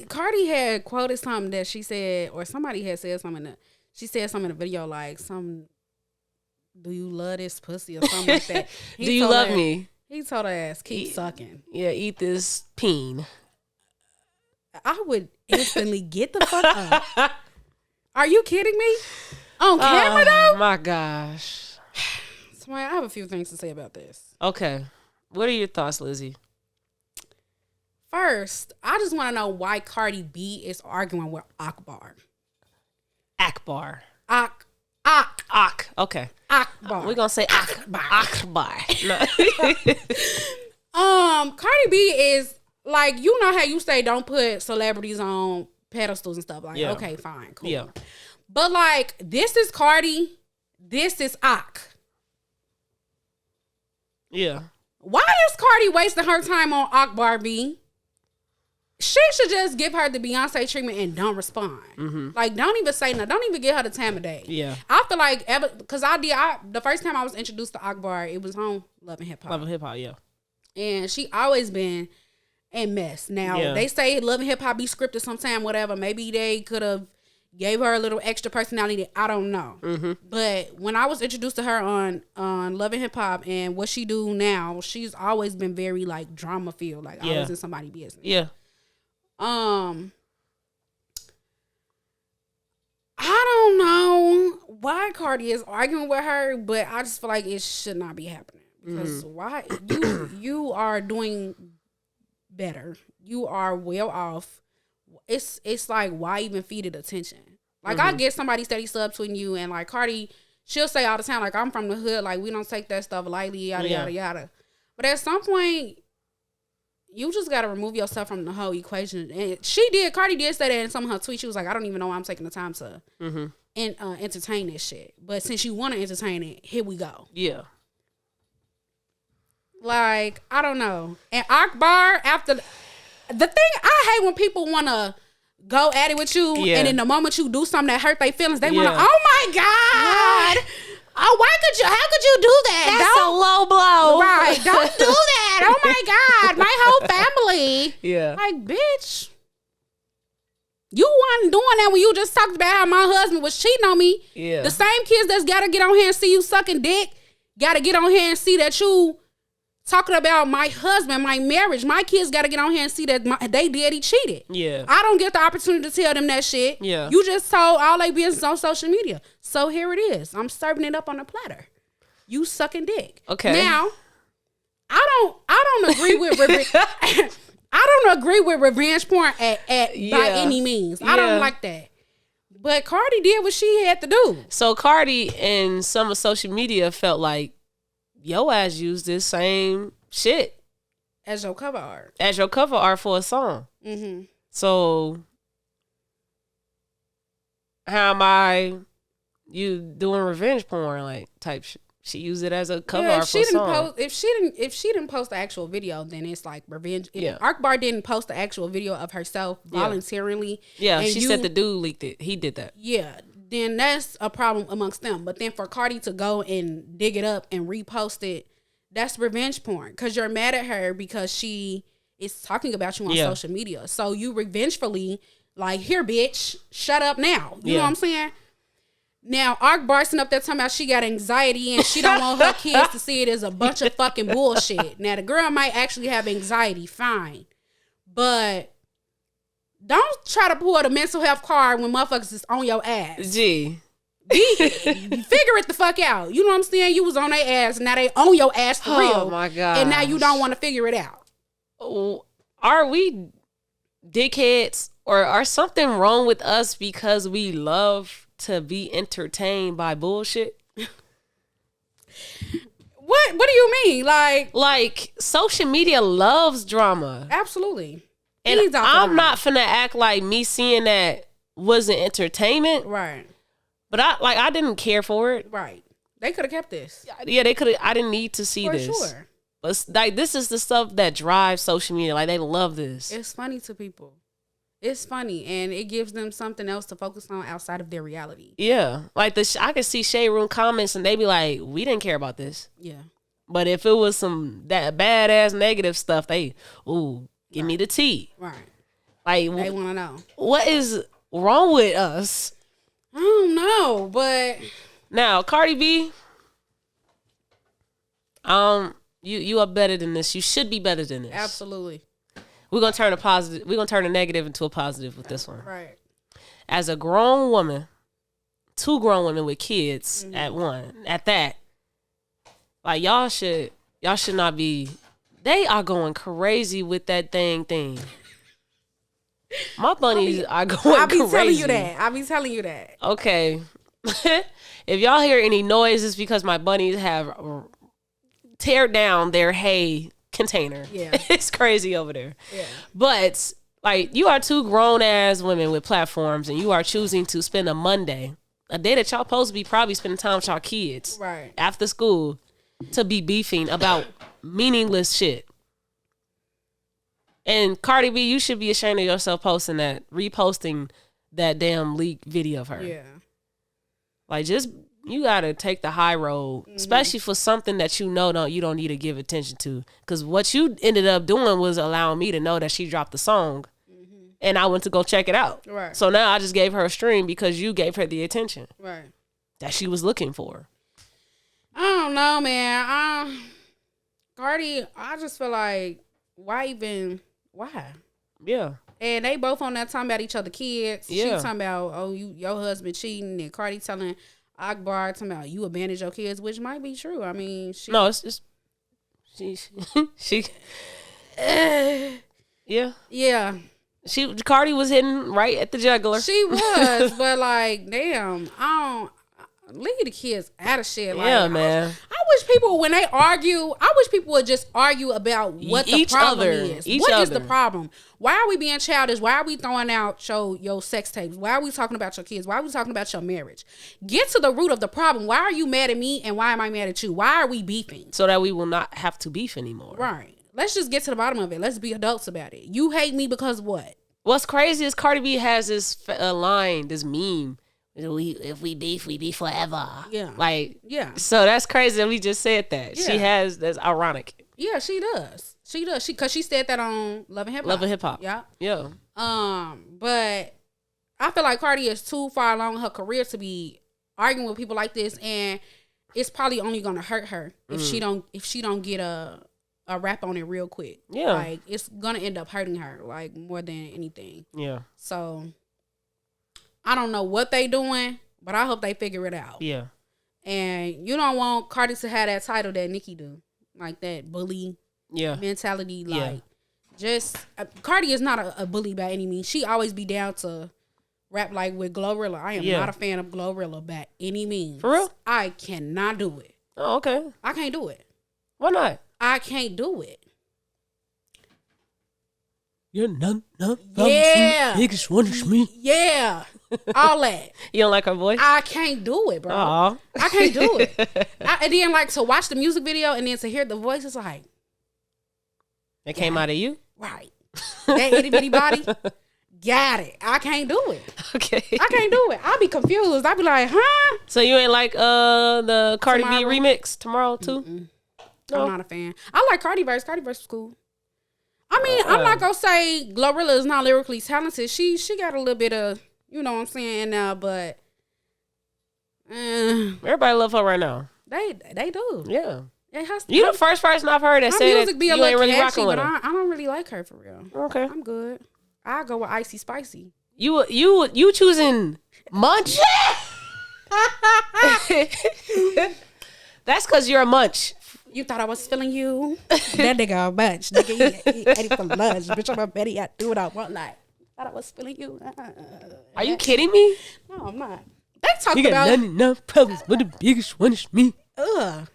Cardi had quoted something that she said, or somebody had said something that she said something in the video like do you love this pussy or something like that. Do you love me? He told her ass, keep sucking. Yeah, eat this peen. I would instantly get the fuck up. Are you kidding me? On camera though? Oh my gosh. So I have a few things to say about this. Okay. What are your thoughts, Lizzy? First, I just want to know why Cardi B is arguing with Akbar. Akbar. Okay. Akbar. We're gonna say Akbar. No. Cardi B is like, you know how you say don't put celebrities on pedestals and stuff. Like, okay, fine, cool. Yeah. But like, this is Cardi, this is Ak. Yeah. Why is Cardi wasting her time on Akbar B? She should just give her the Beyonce treatment and don't respond. Mm-hmm. Like, don't even say nothing. Don't even give her the time of day. Yeah. I feel like, because the first time I was introduced to Akbar, it was on Love and Hip Hop. Love and Hip Hop, yeah. And she always been a mess. Now, they say Love and Hip Hop be scripted sometime, whatever. Maybe they could have gave her a little extra personality. I don't know. Mm-hmm. But when I was introduced to her on Love and Hip Hop and what she do now, she's always been very, like, drama-filled. Like, always in somebody's business. Yeah. I don't know why Cardi is arguing with her, but I just feel like it should not be happening because why you are doing better, you are well off. It's like, why even feed it attention? Like, I get somebody steady subtweeting you, and like Cardi, she'll say all the time like, I'm from the hood, like we don't take that stuff lightly, yada yada yada. But at some point, you just got to remove yourself from the whole equation. And Cardi did say that in some of her tweets. She was like, I don't even know why I'm taking the time to entertain this shit. But since you want to entertain it, here we go. Yeah. Like, I don't know. And Akbar, after the thing, I hate when people want to go at it with you, and in the moment you do something that hurt their feelings, they want to, oh my God. Oh, how could you do that? That's a low blow. Right. Don't do that. Oh my God. My whole family. Yeah. Like, bitch. You wasn't doing that when you just talked about how my husband was cheating on me. Yeah. The same kids that's got to get on here and see you sucking dick, got to get on here and see that you talking about my husband, my marriage. My kids got to get on here and see that they daddy cheated. Yeah. I don't get the opportunity to tell them that shit. Yeah. You just told all they business on social media. So here it is. I'm serving it up on a platter. You sucking dick. Okay. Now, I don't agree with I don't agree with revenge porn by any means. I don't like that. But Cardi did what she had to do. So Cardi and some of social media felt like your ass used this same shit as your cover art. As your cover art for a song. Mm-hmm. So how am you doing revenge porn like type shit? She used it as a cover art for a song. If she didn't post the actual video, then it's like revenge. If Akbar didn't post the actual video of herself voluntarily. Yeah, she said the dude leaked it. He did that. Yeah, then that's a problem amongst them. But then for Cardi to go and dig it up and repost it, that's revenge porn. Because you're mad at her because she is talking about you on social media. So you revengefully, like, here, bitch, shut up now. You know what I'm saying? Now, Akbar sitting up there talking about she got anxiety and she don't want her kids to see it as a bunch of fucking bullshit. Now, the girl might actually have anxiety, fine. But don't try to pull the mental health card when motherfuckers is on your ass. Gee. Figure it the fuck out. You know what I'm saying? You was on their ass and now they on your ass for real. Oh, my God. And now you don't want to figure it out. Are we dickheads or are something wrong with us because we love to be entertained by bullshit? What do you mean? Like social media loves drama. Absolutely. And I'm not finna act like me seeing that wasn't entertainment. Right. But I didn't care for it. Right. They could have kept this. Yeah, they could have. I didn't need to see this. For sure. But like this is the stuff that drives social media. Like they love this. It's funny to people. It's funny, and it gives them something else to focus on outside of their reality. Yeah, like I could see Shade Room comments, and they be like, "We didn't care about this." Yeah. But if it was some that badass negative stuff, give me the tea. Right. Like they want to know what is wrong with us. I don't know, but now Cardi B, you are better than this. You should be better than this. Absolutely. We're gonna turn a negative into a positive with this one. Right. As a grown woman, two grown women with kids at that, like y'all should not be. They are going crazy with that thing. My bunnies are going crazy. I be telling you that. Okay. If y'all hear any noise, it's because my bunnies have tear down their hay container. Yeah. It's crazy over there. Yeah. But like you are two grown ass women with platforms and you are choosing to spend a Monday, a day that y'all supposed to be probably spending time with y'all kids right after school, to be beefing about meaningless shit. And Cardi B, you should be ashamed of yourself reposting that damn leaked video of her. Yeah. Like you gotta take the high road, especially for something that you don't need to give attention to. Because what you ended up doing was allowing me to know that she dropped the song, and I went to go check it out. Right. So now I just gave her a stream because you gave her the attention that she was looking for. I don't know, man. Cardi, I just feel like why? Yeah. And they both on that talking about each other kids. Yeah. She talking about your husband cheating, and Cardi telling Akbar talking about you abandoned your kids, which might be true. I mean, it's just she yeah. Cardi was hitting right at the jugular. She was, but like, damn, leave the kids out of shit. Like, yeah, man. I wish people, when they argue, would just argue about what the problem is. What is the problem? Why are we being childish? Why are we throwing out your sex tapes? Why are we talking about your kids? Why are we talking about your marriage? Get to the root of the problem. Why are you mad at me and why am I mad at you? Why are we beefing? So that we will not have to beef anymore. Right. Let's just get to the bottom of it. Let's be adults about it. You hate me because what? What's crazy is Cardi B has this line, this meme. If we beef, we beef forever. Yeah. Like, yeah. So that's crazy that we just said that. Yeah. That's ironic. Yeah, she does. Because she said that on Love and Hip Hop. Love and Hip Hop. Yeah. Yeah. But I feel like Cardi is too far along in her career to be arguing with people like this, and it's probably only gonna hurt her if she don't get a rap on it real quick. Yeah. Like, it's gonna end up hurting her, like, more than anything. Yeah. So I don't know what they doing, but I hope they figure it out. Yeah. And you don't want Cardi to have that title that Nicki do, like that bully mentality. Like, just Cardi is not a bully by any means. She always be down to rap like with Glorilla. I am not a fan of Glorilla by any means. For real? I cannot do it. Oh, okay. I can't do it. Why not? I can't do it. You're none biggest one is me. Yeah. All that. You don't like her voice? I can't do it, bro. Aww. I can't do it. And then, like, to watch the music video and then to hear the voice, it's like, it came out of you? Right. That itty bitty body. Got it. I can't do it. Okay. I can't do it. I'll be confused. I'll be like, huh? So you ain't like the Cardi B remix Tomorrow too? No? I'm not a fan. I like Cardi verse. Cardi verse was cool. I mean, I'm not gonna say Glorilla is not lyrically talented. She got a little bit of, you know what I'm saying, now, but Everybody love her right now. They do. Yeah. You You the first person I've heard that say that be a you ain't really catchy, rocking with but her. I don't really like her for real. Okay. I'm good. I go with Icy Spicy. You choosing Munch? That's because you're a munch. You thought I was feeling you? That nigga a bunch. Nigga, he ate it for lunch. Bitch, I'm a Betty. I do what I want. Like, thought I was feeling you. Are you kidding me? No, I'm not. They talk You about. got enough problems, but the biggest one is me. Ugh.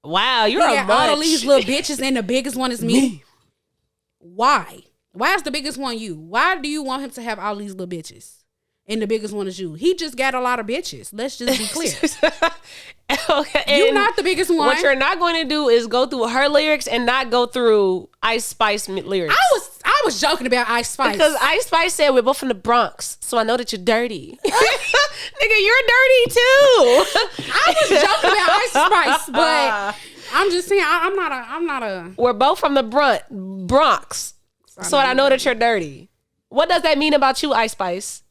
Wow, you're He a got munch. all of these little bitches, and the biggest one is me. Why? Why is the biggest one you? Why do you want him to have all these little bitches? And the biggest one is you. He just got a lot of bitches. Let's just be clear. Okay, You're not the biggest one. What you're not going to do is go through her lyrics and not go through Ice Spice lyrics. I was joking about Ice Spice. Because Ice Spice said we're both from the Bronx, so I know that you're dirty. Nigga, you're dirty too. I was joking about Ice Spice, but I'm just saying I'm not a. We're both from the Bronx, so I know that you're dirty. What does that mean about you, Ice Spice?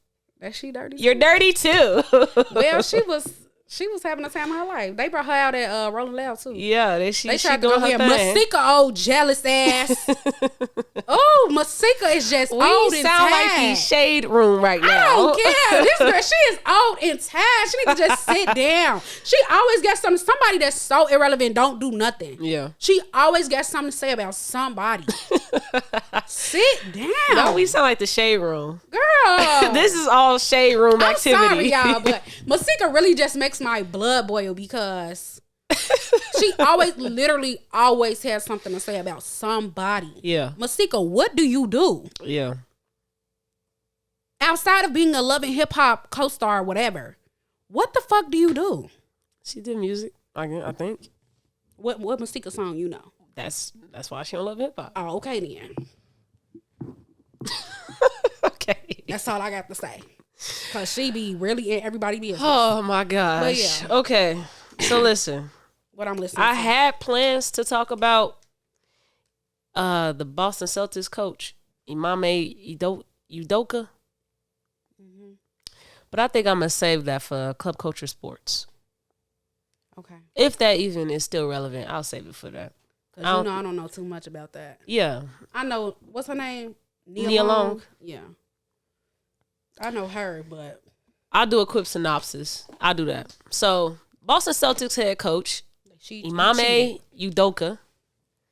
That she dirty? You're dirty too. Well, she was having the time of her life. They brought her out at Rolling Loud too. Yeah, they she tried to go doing here. her thing. Masika, old jealous ass. Oh, Masika is just We old and sound tired. like the shade room right now. I don't care. This girl, she is old and tired. She needs to just sit down. She always got something. Somebody that's so irrelevant don't do nothing. Yeah. She always got something to say about somebody. Sit down. No, we sound like the shade room. Girl. This is all shade room I'm activity. sorry, y'all, but Masika really just makes my blood boil because she literally always has something to say about somebody. Yeah. Masika, what do you do? Yeah. Outside of being a Love and Hip Hop co-star or whatever, what the fuck do you do? She did music, I think. What Masika song you know? That's why she don't love hip hop. Oh, okay then. Okay. That's all I got to say. Cause she be really in everybody business. Oh my gosh. But Okay. So listen. What I'm listening I to. had plans to talk about the Boston Celtics coach, Imame Udoka. Mm-hmm. But I think I'm gonna save that for Club Culture Sports. Okay. If that even is still relevant, I'll save it for that. Cause I don't know too much about that. Yeah. I know, what's her name? Nia Long. Yeah. I know her, but I'll do a quick synopsis. I'll do that. So, Boston Celtics head coach, Imame Udoka.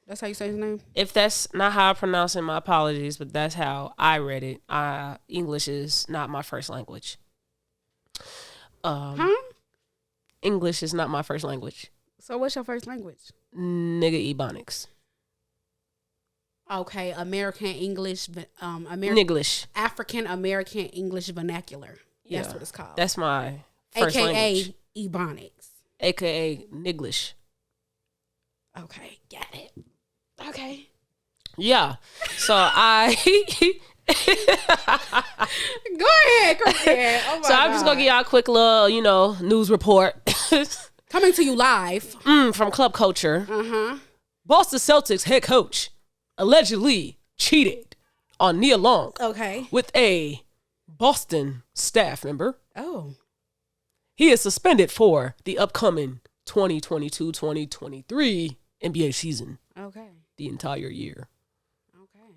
That's how you say his name? If that's not how I pronounce it, my apologies, but that's how I read it. English is not my first language. English is not my first language. So what's your first language? Nigga Ebonics. Okay, American English, Niglish. African American English vernacular. That's what it's called. That's my first language. AKA Ebonics. AKA Niglish. Okay, got it. Okay. Yeah. So I Go ahead, Oh my So I'm just gonna give y'all a quick little, news report. Coming to you live. From Club Culture. Boston Celtics head coach allegedly cheated on Nia Long. Okay. With a Boston staff member. Oh. He is suspended for the upcoming 2022-2023 NBA season. Okay. The entire year. Okay.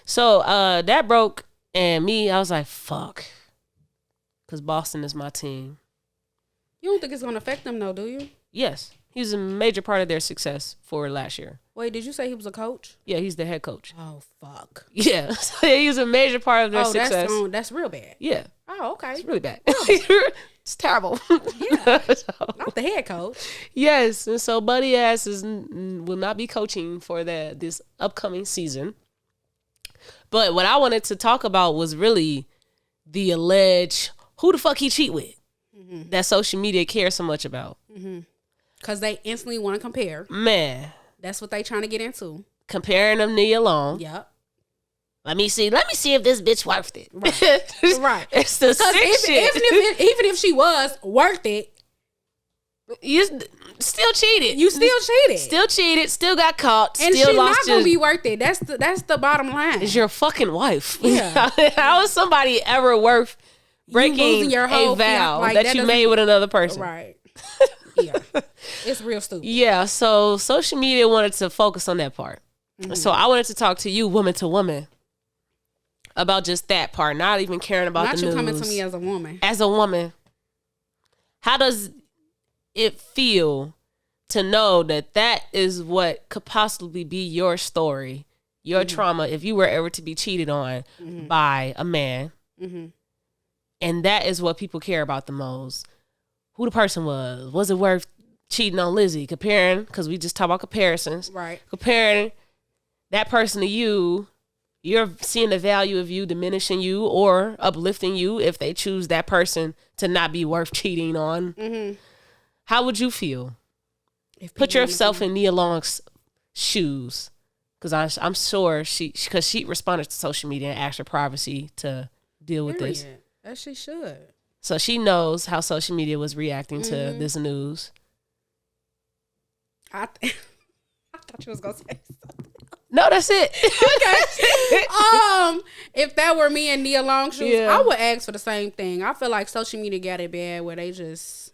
So that broke, and I was like, fuck. Because Boston is my team. You don't think it's going to affect them, though, do you? Yes. He was a major part of their success for last year. Wait, did you say he was a coach? Yeah, he's the head coach. Oh, fuck. Yeah. So he was a major part of their success. That's real bad. Yeah. Oh, okay. It's really bad. It's terrible. Yeah. Not the head coach. Yes. And so Buddy Ass will not be coaching for this upcoming season. But what I wanted to talk about was really the alleged who the fuck he cheat with that social media cares so much about. Because they instantly want to compare. Man. That's what they trying to get into. Comparing them Nia Long. Yep. Let me see if this bitch worth it. Right. Right. It's the sick shit. Even if she was worth it, you still cheated. you still cheated. Still cheated. Still got caught. And still she's lost not gonna be worth it. That's the bottom line. Is your fucking wife. Yeah. How is somebody ever worth breaking losing your whole a vow like, that you made with another person. Right. Yeah. It's real stupid. Yeah, so social media wanted to focus on that part. So I wanted to talk to you, woman to woman, about just that part, not even caring about the news. Not you coming to me as a woman. As a woman, how does it feel to know that that is what could possibly be your story, your trauma, if you were ever to be cheated on by a man, and that is what people care about the most? Who the person was it worth cheating on Lizzy? Comparing, because we just talk about comparisons. Right. Comparing that person to you, you're seeing the value of you diminishing you or uplifting you if they choose that person to not be worth cheating on. How would you feel? Put yourself in Nia Long's shoes, because I'm sure she responded to social media and asked for privacy to deal with this. As she should. So she knows how social media was reacting to this news. I thought you was gonna say something. No, that's it. Okay. If that were me and Nia Long shoes, I would ask for the same thing. I feel like social media got it bad where they just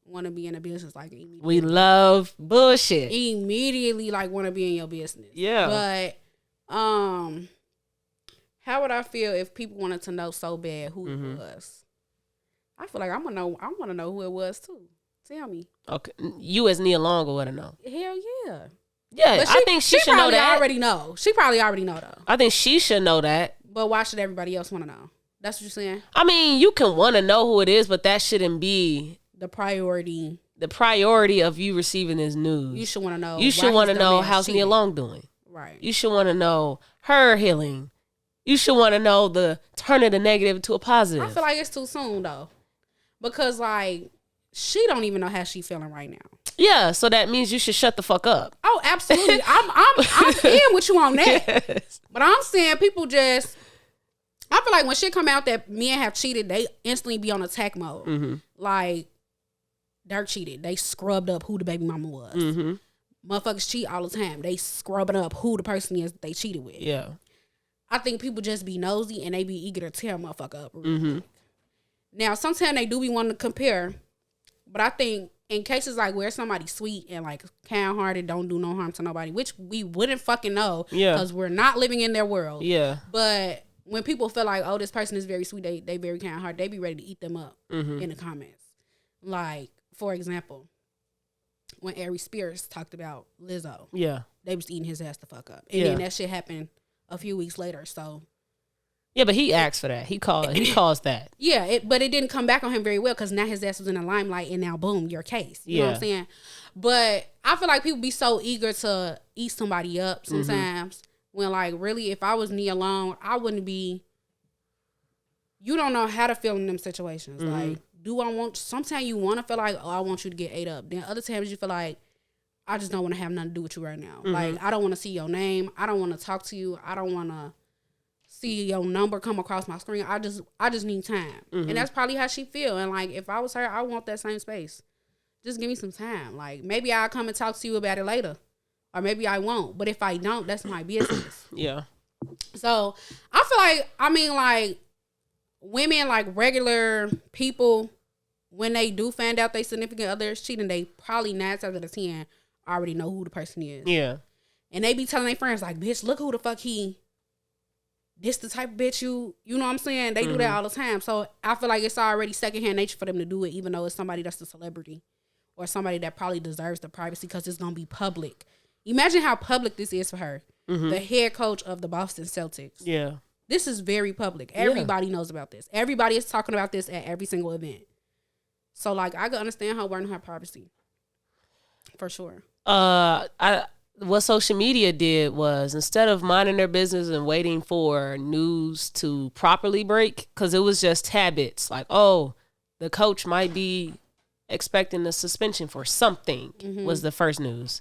want to be in a business like immediately. We love bullshit. Immediately, like, want to be in your business. Yeah. But how would I feel if people wanted to know so bad who it was? I feel like I want to know who it was too. Tell me. Okay, you as Nia Long would have known. Hell yeah. Yeah, I think she should know that. Already know. She probably already know though. I think she should know that. But why should everybody else want to know? That's what you're saying? I mean, you can want to know who it is, but that shouldn't be the priority. The priority of you receiving this news. You should want to know. You should want to know how's Nia Long doing. Right. You should want to know her healing. You should want to know the turning the negative to a positive. I feel like it's too soon though, because like she don't even know how she feeling right now. Yeah, so that means you should shut the fuck up. Oh, absolutely. I'm in with you on that. Yes. But I'm saying people just, I feel like when shit come out that men have cheated, they instantly be on attack mode. Like Dirk cheated, they scrubbed up who the baby mama was. Motherfuckers cheat all the time. They scrubbing up who the person is they cheated with. Yeah. I think people just be nosy and they be eager to tear a motherfucker up. Really Now, sometimes they do be wanting to compare, but I think in cases like where somebody's sweet and like kind-hearted, don't do no harm to nobody, which we wouldn't fucking know because we're not living in their world. Yeah. But when people feel like, oh, this person is very sweet, they very kind-hearted, they be ready to eat them up in the comments. Like, for example, when Ari Spears talked about Lizzo, they was eating his ass the fuck up. And then that shit happened a few weeks later, so. Yeah, but he asked for that. He caused that. Yeah, but it didn't come back on him very well because now his ass was in the limelight and now, boom, your case. You know what I'm saying? But I feel like people be so eager to eat somebody up sometimes when, like, really, if I was Nia Long, I wouldn't be. You don't know how to feel in them situations. Like, sometimes you want to feel like, oh, I want you to get ate up. Then other times you feel like, I just don't want to have nothing to do with you right now. Like, I don't want to see your name. I don't want to talk to you. I don't want to see your number come across my screen. I just need time. And that's probably how she feel. And like, if I was her, I want that same space. Just give me some time. Like, maybe I'll come and talk to you about it later. Or maybe I won't. But if I don't, that's my business. Yeah. So I feel like, I mean, like, women, like regular people, when they do find out they significant other is cheating, they probably 9 times out of 10 already know who the person is. Yeah. And they be telling their friends, like, bitch, look who the fuck this the type of bitch you know what I'm saying? They do that all the time. So I feel like it's already secondhand nature for them to do it, even though it's somebody that's a celebrity or somebody that probably deserves the privacy because it's going to be public. Imagine how public this is for her. The head coach of the Boston Celtics. Yeah. This is very public. Everybody knows about this. Everybody is talking about this at every single event. So, like, I can understand her wanting her privacy. For sure. What social media did was, instead of minding their business and waiting for news to properly break, because it was just habits, like, oh, the coach might be expecting a suspension for something, was the first news.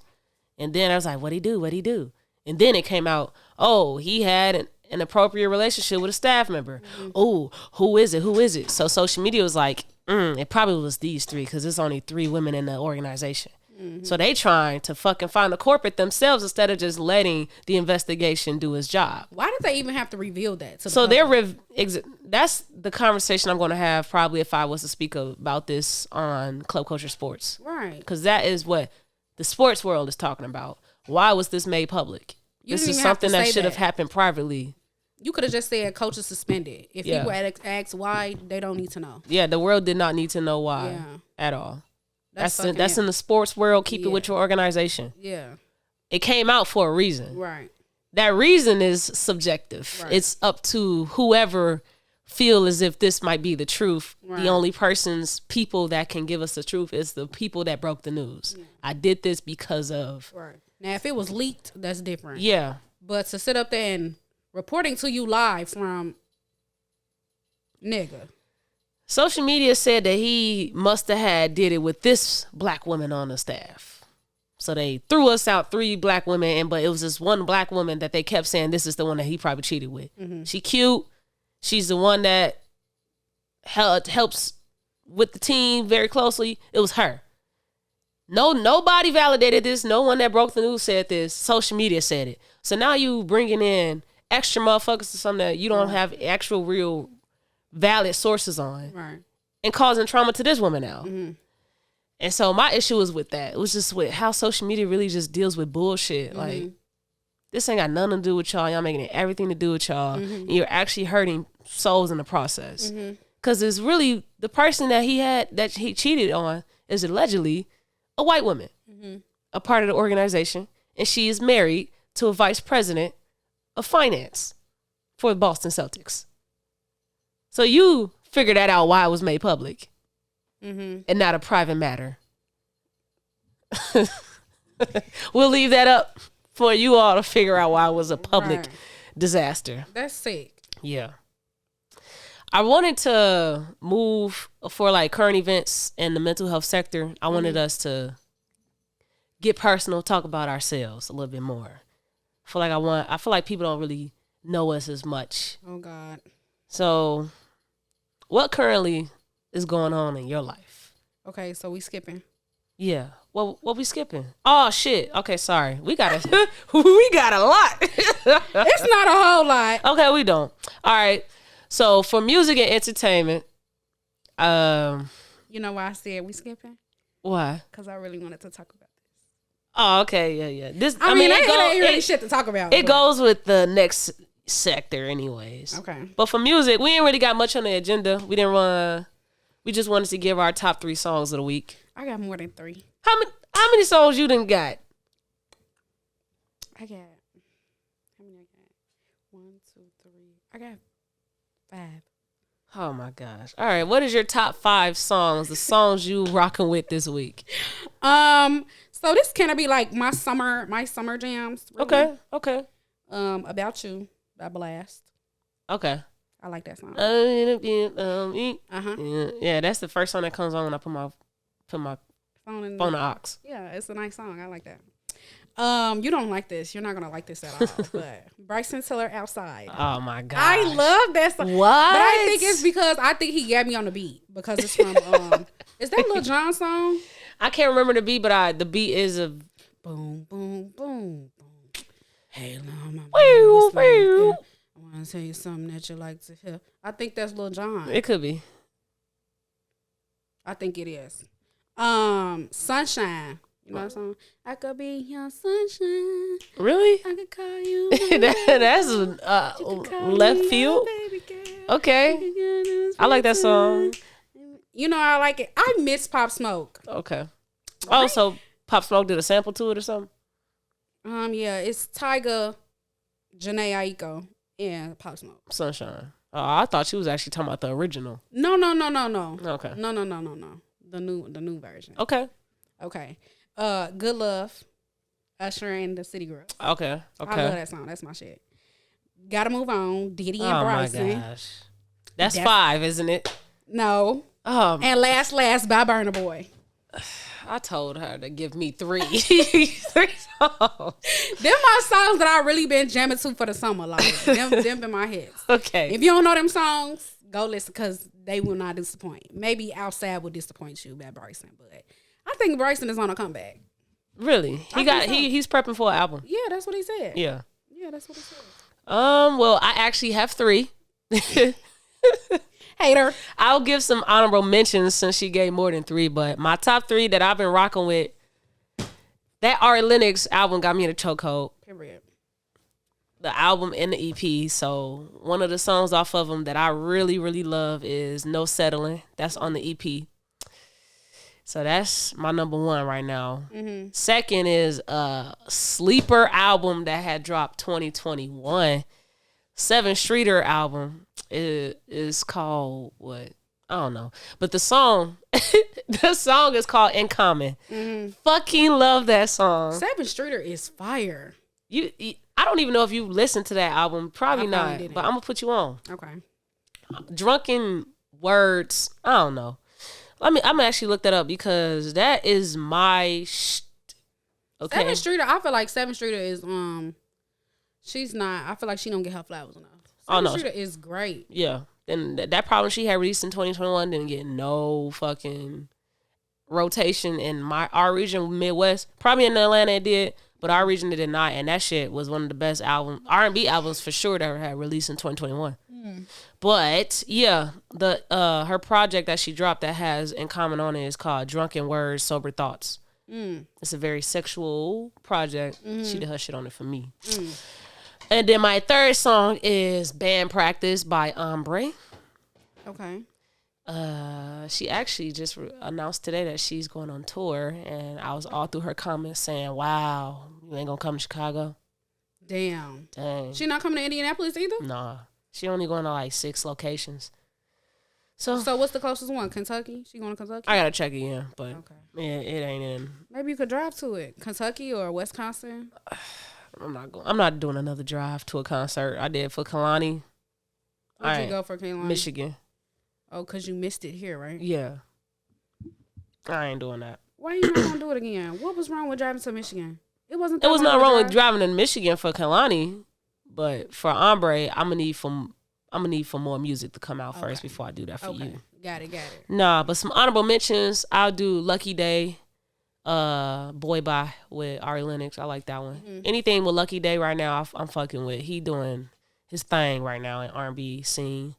And then I was like, what'd he do? And then it came out, oh, he had an inappropriate relationship with a staff member. Oh, who is it? So social media was like, it probably was these three because there's only 3 women in the organization. So they trying to fucking find the culprit themselves instead of just letting the investigation do its job. Why did they even have to reveal that? So they're that's the conversation I'm going to have probably if I was to speak about this on Club Culture Sports. Right. Because that is what the sports world is talking about. Why was this made public? This is something that should have happened privately. You could have just said coaches suspended. If people had asked why, they don't need to know. Yeah, the world did not need to know why at all. That's in the sports world. Keep it with your organization. Yeah. It came out for a reason. Right. That reason is subjective. Right. It's up to whoever feel as if this might be the truth. Right. The only people that can give us the truth is the people that broke the news. Yeah. I did this because of. Right. Now, if it was leaked, that's different. Yeah. But to sit up there and reporting to you live from nigga. Social media said that he must have did it with this black woman on the staff. So they threw us out 3 black women, but it was this one black woman that they kept saying this is the one that he probably cheated with. Mm-hmm. She cute. She's the one that helps with the team very closely. It was her. Nobody validated this. No one that broke the news said this. Social media said it. So now you bringing in extra motherfuckers to something that you don't have actual real valid sources on. Right. And causing trauma to this woman now. Mm-hmm. And so my issue was with that. It was just with how social media really just deals with bullshit. Mm-hmm. Like, this ain't got nothing to do with y'all. Y'all making it everything to do with y'all. Mm-hmm. And you're actually hurting souls in the process. Because it's really the person that he cheated on is allegedly a white woman, a part of the organization. And she is married to a vice president of finance for the Boston Celtics. So you figure that out why it was made public. And not a private matter. We'll leave that up for you all to figure out why it was a public disaster. That's sick. Yeah. I wanted to move for like current events in the mental health sector. I wanted us to get personal, talk about ourselves a little bit more. I feel like people don't really know us as much. Oh God. So what currently is going on in your life? Okay, so we skipping. Yeah. What we skipping? Oh shit. Okay, sorry. We got we got a lot. It's not a whole lot. Okay, we don't. All right. So for music and entertainment, you know why I said we skipping? Why? Because I really wanted to talk about this. Oh, okay, yeah. This I mean, it ain't really shit to talk about. It goes with the next sector anyways. Okay. But for music, we ain't really got much on the agenda. We just wanted to give our top 3 songs of the week. I got more than 3. How many songs you done got? How many I got? 1, 2, 3. I got 5. Oh my gosh. All right. What is your top 5 songs, the songs you rocking with this week? So this kind of be like my summer jams. Really. Okay. About You by Blast. Okay. I like that song. Yeah, that's the first song that comes on when I put my phone on aux. Yeah, it's a nice song. I like that. You don't like this. You're not gonna like this at all. But Bryson Tiller, Outside. Oh my god, I love that song. What? But I think it's because I think he got me on the beat because it's from is that Lil Jon song? I can't remember the beat, but the beat is a boom boom boom boom. Hey, mama. I want to tell you something that you like to hear. I think that's Lil Jon. It could be. I think it is. Sunshine. You know that song? I could be your sunshine. Really? I could call you. That's left field. Okay. I like that song. You know, I like it. I miss Pop Smoke. Okay. Right? Oh, so Pop Smoke did a sample to it or something? Yeah, it's Tyga, Janae Aiko, and Pop Smoke. Sunshine. Oh, I thought she was actually talking about the original. No. Okay. No. The new version. Okay. Good Love, Usher and the City Girls. Okay. I love that song. That's my shit. Gotta Move On, Diddy and Bryson. Oh my gosh. That's 5, isn't it? No. And Last by Burna Boy. I told her to give me 3. 3 songs. Them my songs that I really been jamming to for the summer. Like them been my hits. Okay. If you don't know them songs, go listen because they will not disappoint. Maybe Outside will disappoint you by Bryson, but I think Bryson is on a comeback. Really? He's prepping for an album. Yeah, that's what he said. Yeah. Yeah, that's what he said. Well, I actually have 3. Hater. I'll give some honorable mentions since she gave more than 3, but my top 3 that I've been rocking with, that Ari Lennox album got me in a chokehold. Period. The album and the EP. So one of the songs off of them that I really, really love is No Settling. That's on the EP. So that's my number 1 right now. Mm-hmm. Second is a sleeper album that had dropped 2021. Seven Streeter album is called what? I don't know. But the song, is called In Common. Mm-hmm. Fucking love that song. Seven Streeter is fire. I don't even know if you listened to that album. Probably not. But I'm gonna put you on. Okay. Drunken Words. I don't know. I'm gonna actually look that up because that is my. Okay. Seven Streeter. I feel like Seven Streeter is she's not. I feel like she don't get her flowers enough. Seven Streeter is great. Yeah. And that problem she had released in 2021 didn't get no fucking rotation in our region, Midwest. Probably in Atlanta it did, but our region it did not. And that shit was one of the best R&B albums for sure that had released in 2021. But yeah, the her project that she dropped that has In Common on it is called Drunken Words, Sober Thoughts. It's a very sexual project. She did her shit on it for me. And then my third song is Band Practice by Ombre. Okay. She actually just announced today that she's going on tour, and I was all through her comments saying, "Wow, you ain't gonna come to Chicago." Dang. She not coming to Indianapolis either? Nah. She only going to like 6 locations. So what's the closest one? Kentucky? She going to Kentucky? I gotta check it in, but okay. It ain't in. Maybe you could drive to it. Kentucky or Wisconsin? I'm not doing another drive to a concert. I did for Kalani. Where'd you go for Kalani? Michigan. Oh, because you missed it here, right? Yeah. I ain't doing that. Why you not gonna do it again? What was wrong with driving to Michigan? It was nothing wrong with driving in Michigan for Kalani, but for Ombre, I'm gonna need for more music to come out first before I do that for you. Got it. Nah, but some honorable mentions. I'll do Lucky Day, Boy Bye with Ari Lennox. I like that one. Mm-hmm. Anything with Lucky Day right now, I'm fucking with. He doing his thing right now in R&B scene.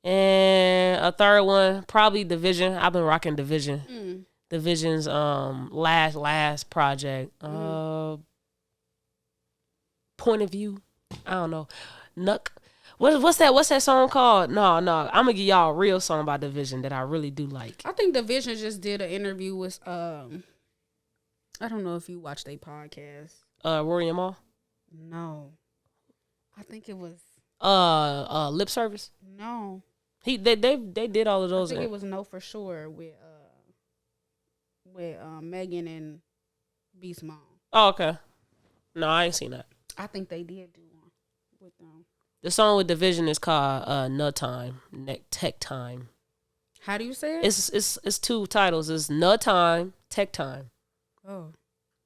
And a third one, probably Division. I've been rocking Division. Division's last project. Point of View. I don't know. Nuck. What's that song called? No. I'm gonna give y'all a real song by Division that I really do like. I think Division just did an interview with I don't know if you watched their podcast. Rory and Mal? No. I think it was Lip Service? No. They did all of those. I think it was No For Sure with Megan and Beast Mom. Oh, okay. No, I ain't seen that. I think they did do one with them. The song with Division is called Nut Time, Tech Time. How do you say it? It's 2 titles. It's Nut Time, Tech Time. Oh.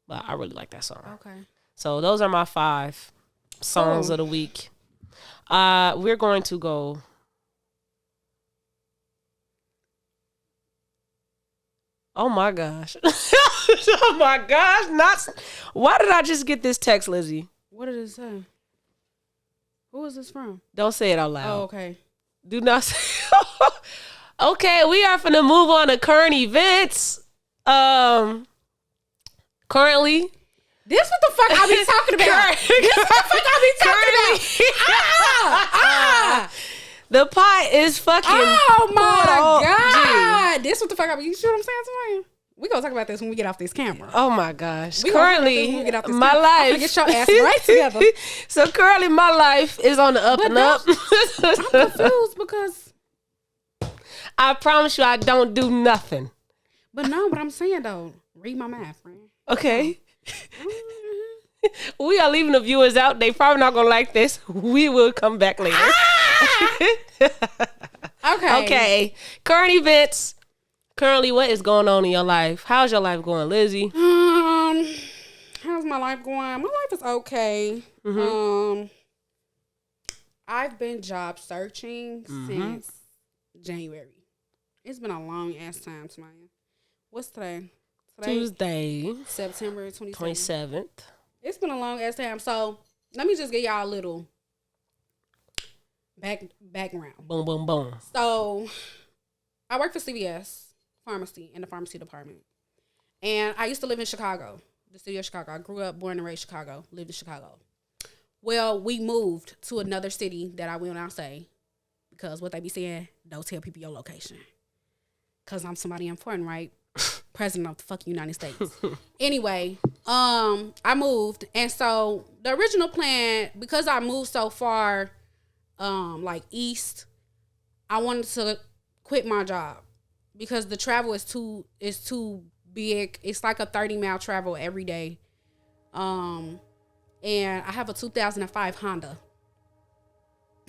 But I really like that song. Okay. So those are my 5 songs of the week. We're going to go. Oh my gosh. Oh my gosh. Why did I just get this text, Lizzy? What did it say? Who is this from? Don't say it out loud. Oh, okay. Do not say. Okay, we are finna move on to current events. Currently. This what the fuck I be talking about. This what the fuck I be talking about. The pot is fucking. Oh my God. This what the fuck I be. You see what I'm saying, Samaya? We gonna talk about this when we get off this camera. Oh my gosh. Currently, my camera. life. Get your ass right together. So currently, my life is on the up and up. I'm confused because I promise you, I don't do nothing. But I'm saying though, read my math, friend. Okay. We are leaving the viewers out. They probably not gonna like this. We will come back later. Okay. Current events. Currently, what is going on in your life? How's your life going, Lizzy? How's my life going? My life is okay. Mm-hmm. I've been job searching since January. It's been a long ass time, Samaya. What's today? Tuesday, September 27th. It's been a long ass time. So let me just give y'all a little background. Boom, boom, boom. So I work for CVS Pharmacy in the pharmacy department. And I used to live in Chicago, the city of Chicago. I grew up, born and raised Chicago, lived in Chicago. Well, we moved to another city that I will not say because what they be saying, don't tell people your location. Because I'm somebody important, right? President of the fucking United States. Anyway, I moved. And so the original plan, because I moved so far, like east, I wanted to quit my job because the travel is too big. It's like a 30-mile travel every day. And I have a 2005 Honda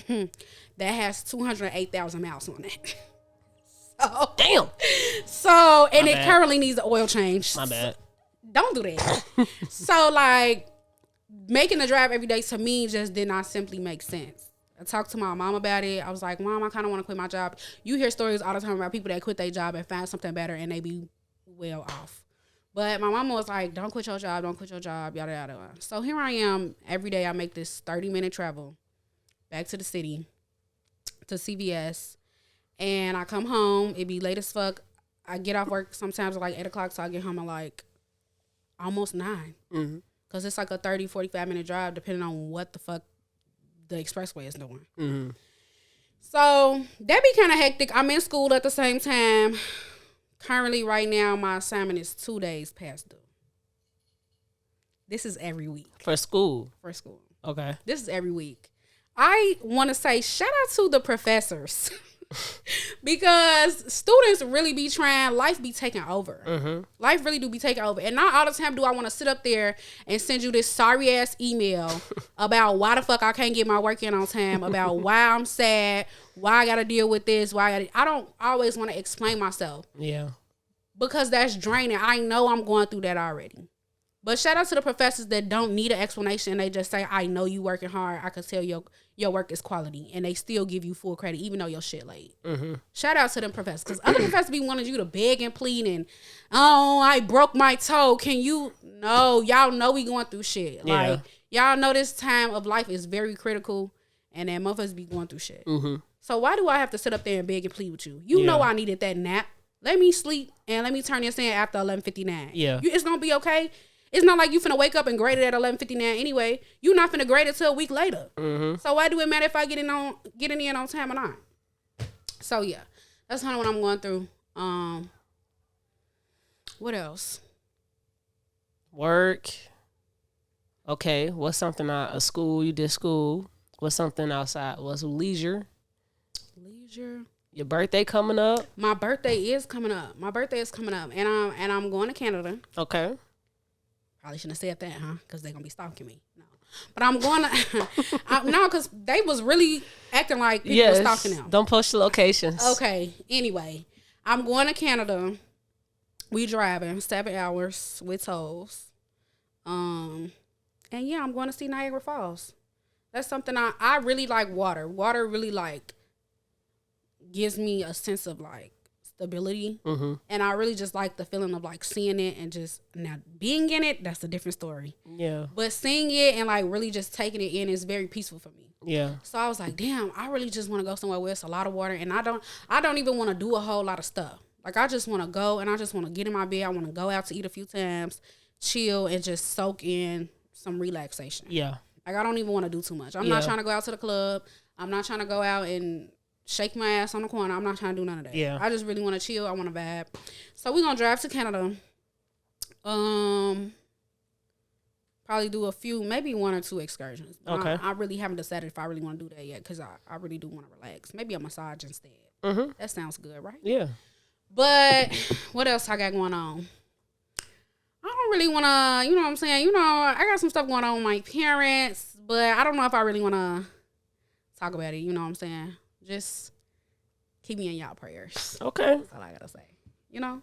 that has 208,000 miles on it. So, damn. So, and it currently needs an oil change. My bad. Don't do that. So, like, making the drive every day to me just did not simply make sense. I talked to my mom about it. I was like, Mom, I kind of want to quit my job. You hear stories all the time about people that quit their job and find something better and they be well off. But my mama was like, don't quit your job, yada, yada. So here I am. Every day I make this 30-minute travel back to the city, to CVS. And I come home. It be late as fuck. I get off work sometimes at like 8 o'clock, so I get home at like almost 9. Mm-hmm. Because it's like a 30, 45-minute drive, depending on what the fuck the expressway is doing. Mm-hmm. So that be kind of hectic. I'm in school at the same time. Currently, right now, my assignment is 2 days past due. This is every week. For school? For school. Okay. This is every week. I want to say shout out to the professors. Because students really be trying, life be taking over. Mm-hmm. Life really do be taking over. And not all the time do I want to sit up there and send you this sorry ass email about why the fuck I can't get my work in on time, about why I'm sad, why I got to deal with this, I don't always want to explain myself. Yeah. Because that's draining. I know I'm going through that already. But shout out to the professors that don't need an explanation. They just say, I know you working hard. I can tell your work is quality. And they still give you full credit, even though your shit late. Mm-hmm. Shout out to them professors. Because other professors be wanting you to beg and plead and, oh, I broke my toe. Can you? No, y'all know we going through shit. Yeah. Like, y'all know this time of life is very critical. And that motherfuckers be going through shit. Mm-hmm. So why do I have to sit up there and beg and plead with you? You know I needed that nap. Let me sleep and let me turn this in after 11:59. Yeah. It's going to be okay. It's not like you finna wake up and grade it at 11:59 anyway. You not finna grade it till a week later. Mm-hmm. So why do it matter if I get in on time or not? So yeah, that's kind of what I'm going through. What else? Work. Okay, what's something out of school? You did school. What's something outside? What's leisure? Leisure. Your birthday coming up? My birthday is coming up. And I'm going to Canada. Okay. Probably shouldn't have said that, huh? Because they're going to be stalking me. No. But I'm going to... no, because they was really acting like people were stalking them. Don't post the locations. Okay. Anyway, I'm going to Canada. We driving 7 hours with tolls. And yeah, I'm going to see Niagara Falls. That's something I really like water. Water really like gives me a sense of like stability. Mm-hmm. And I really just like the feeling of like seeing it and just now being in it, that's a different story. Yeah. But seeing it and like really just taking it in is very peaceful for me. Yeah. So I was like, damn, I really just want to go somewhere where it's a lot of water and I don't even want to do a whole lot of stuff. Like I just want to go and I just want to get in my bed. I want to go out to eat a few times, chill and just soak in some relaxation. Yeah. Like I don't even want to do too much. I'm not trying to go out to the club. I'm not trying to go out and shake my ass on the corner. I'm not trying to do none of that. Yeah. I just really want to chill. I want to vibe. So we're going to drive to Canada. Probably do a few, maybe 1 or 2 excursions. Okay. I really haven't decided if I really want to do that yet because I really do want to relax. Maybe a massage instead. Mm-hmm. That sounds good, right? Yeah. But what else I got going on? I don't really want to, you know what I'm saying? You know, I got some stuff going on with my parents, but I don't know if I really want to talk about it. You know what I'm saying? Just keep me in y'all prayers. Okay. That's all I got to say. You know?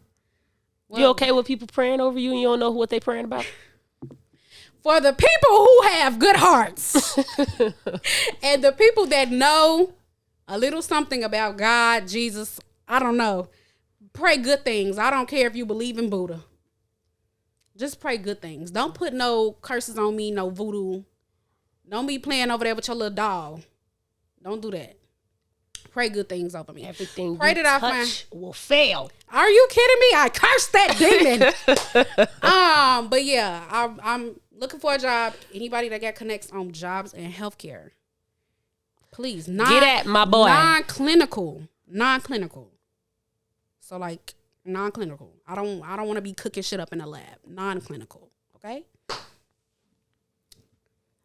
Well, you okay with people praying over you and you don't know what they praying about? For the people who have good hearts and the people that know a little something about God, Jesus, I don't know. Pray good things. I don't care if you believe in Buddha. Just pray good things. Don't put no curses on me, no voodoo. Don't be playing over there with your little doll. Don't do that. Pray good things over me. Everything Pray you that I touch will fail. Are you kidding me? I cursed that demon. But yeah, I'm looking for a job. Anybody that got connects on jobs and healthcare, please. Get at my boy. Non-clinical. So like non-clinical. I don't want to be cooking shit up in the lab. Non-clinical. Okay.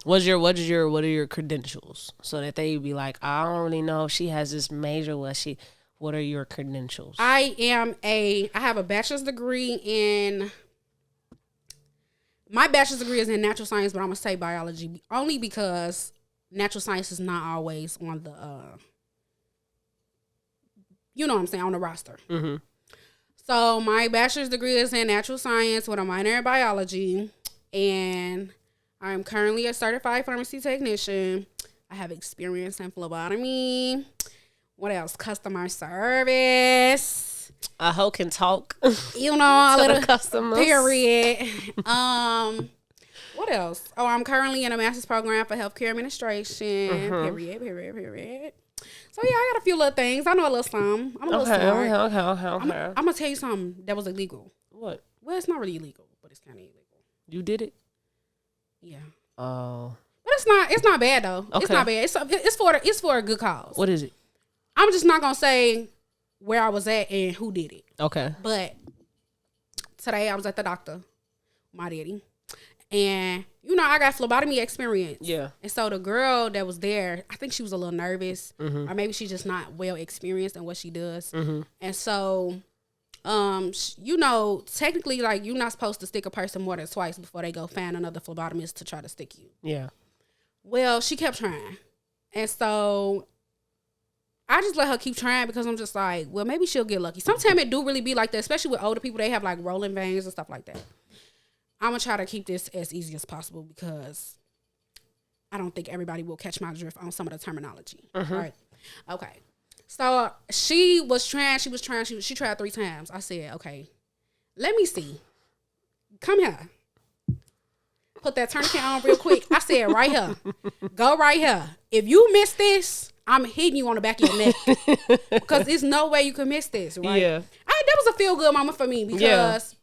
What are your credentials so that they be like, I don't really know if she has this major. What are your credentials? I have a bachelor's degree in. My bachelor's degree is in natural science, but I'm gonna say biology only because natural science is not always on the. You know what I'm saying, on the roster. Mm-hmm. So my bachelor's degree is in natural science with a minor in biology, and I'm currently a certified pharmacy technician. I have experience in phlebotomy. What else? Customer service. A hoe can talk. You know, a little customers. Period. What else? Oh, I'm currently in a master's program for healthcare administration. Mm-hmm. Period. So yeah, I got a few little things. I know a little something. I'm a little smart. Okay. I'm gonna tell you something that was illegal. What? Well, it's not really illegal, but it's kind of illegal. You did it? Yeah. Oh. But it's not bad though. Okay. It's not bad. It's for a good cause. What is it? I'm just not gonna say where I was at and who did it. Okay. But today I was at the doctor, my daddy, and you know I got phlebotomy experience. Yeah. And so the girl that was there, I think she was a little nervous, or maybe she's just not well experienced in what she does. And so, you know, technically, like you're not supposed to stick a person more than twice before they go find another phlebotomist to try to stick you. Yeah. Well, she kept trying, and so I just let her keep trying because I'm just like, well, maybe she'll get lucky. Sometimes it do really be like that, especially with older people. They have like rolling veins and stuff like that. I'm going to try to keep this as easy as possible because I don't think everybody will catch my drift on some of the terminology. Right? Okay. So she tried 3 times. I said, okay, let me see. Come here. Put that tourniquet on real quick. I said, right here. Go right here. If you miss this, I'm hitting you on the back of your neck. Because there's no way you can miss this, right? Yeah. That was a feel-good moment for me because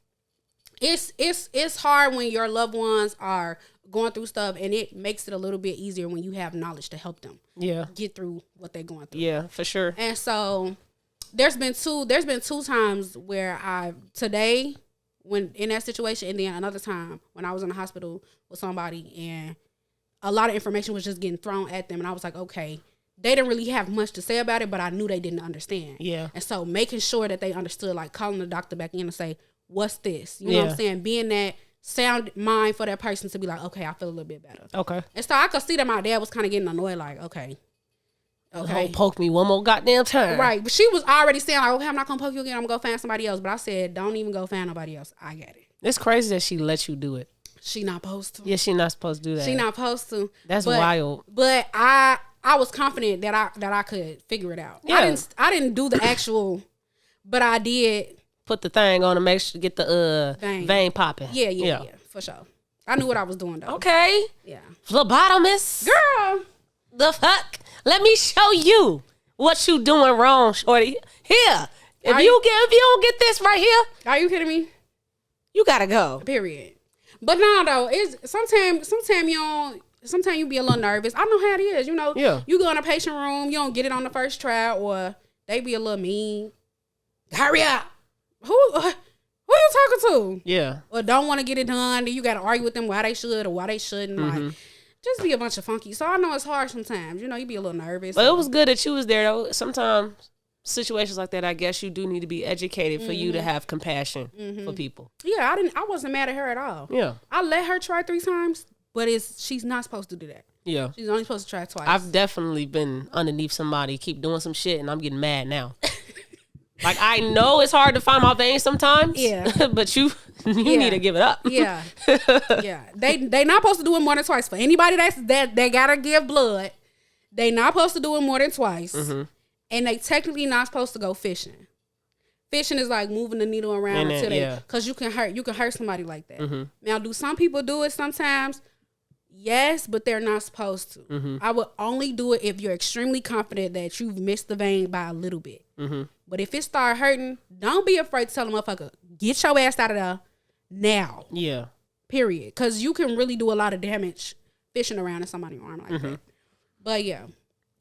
it's hard when your loved ones are going through stuff, and it makes it a little bit easier when you have knowledge to help them get through what they're going through. Yeah, for sure. And so there's been two times where today when in that situation, and then another time when I was in the hospital with somebody and a lot of information was just getting thrown at them, and I was like, okay, they didn't really have much to say about it, but I knew they didn't understand. Yeah. And so making sure that they understood, like calling the doctor back in and say, what's this? You know what I'm saying? Being that sound mind for that person to be like, okay, I feel a little bit better. Okay. And so I could see that my dad was kind of getting annoyed, like, okay. Don't poke me one more goddamn time. Right. But she was already saying, like, okay, I'm not going to poke you again. I'm going to go find somebody else. But I said, don't even go find nobody else. I get it. It's crazy that she let you do it. She not supposed to. Yeah, she not supposed to do that. She not supposed to. That's wild. But I was confident that I could figure it out. Yeah. I didn't do the actual, but I did put the thing on to make sure to get the vein popping. Yeah, for sure. I knew what I was doing though. Okay. Yeah. Phlebotomist. Girl. The fuck? Let me show you what you doing wrong, shorty. Here. If you don't get this right here. Are you kidding me? You gotta go. Period. But no, though, it's sometimes you be a little nervous. I know how it is. You know, you go in a patient room, you don't get it on the first try, or they be a little mean. Hurry up. Who you talking to? Yeah. Or don't want to get it done. Then you got to argue with them why they should or why they shouldn't. Like, just be a bunch of funky. So I know it's hard sometimes. You know, you be a little nervous. But it was good that you was there, though. Sometimes situations like that, I guess you do need to be educated for you to have compassion for people. Yeah, I wasn't mad at her at all. Yeah. I let her try 3 times, but she's not supposed to do that. Yeah. She's only supposed to try twice. I've definitely been underneath somebody, keep doing some shit, and I'm getting mad now. Like, I know it's hard to find my veins sometimes. Yeah. But you need to give it up. Yeah. Yeah. They not supposed to do it more than twice. For anybody that they gotta give blood, they not supposed to do it more than twice. And they technically not supposed to go fishing. Fishing is like moving the needle around until because you can hurt somebody like that. Now, do some people do it sometimes? Yes, but they're not supposed to. I would only do it if you're extremely confident that you've missed the vein by a little bit. But if it start hurting, don't be afraid to tell the motherfucker, get your ass out of there now. Yeah. Period. Because you can really do a lot of damage fishing around in somebody's arm like that. But yeah.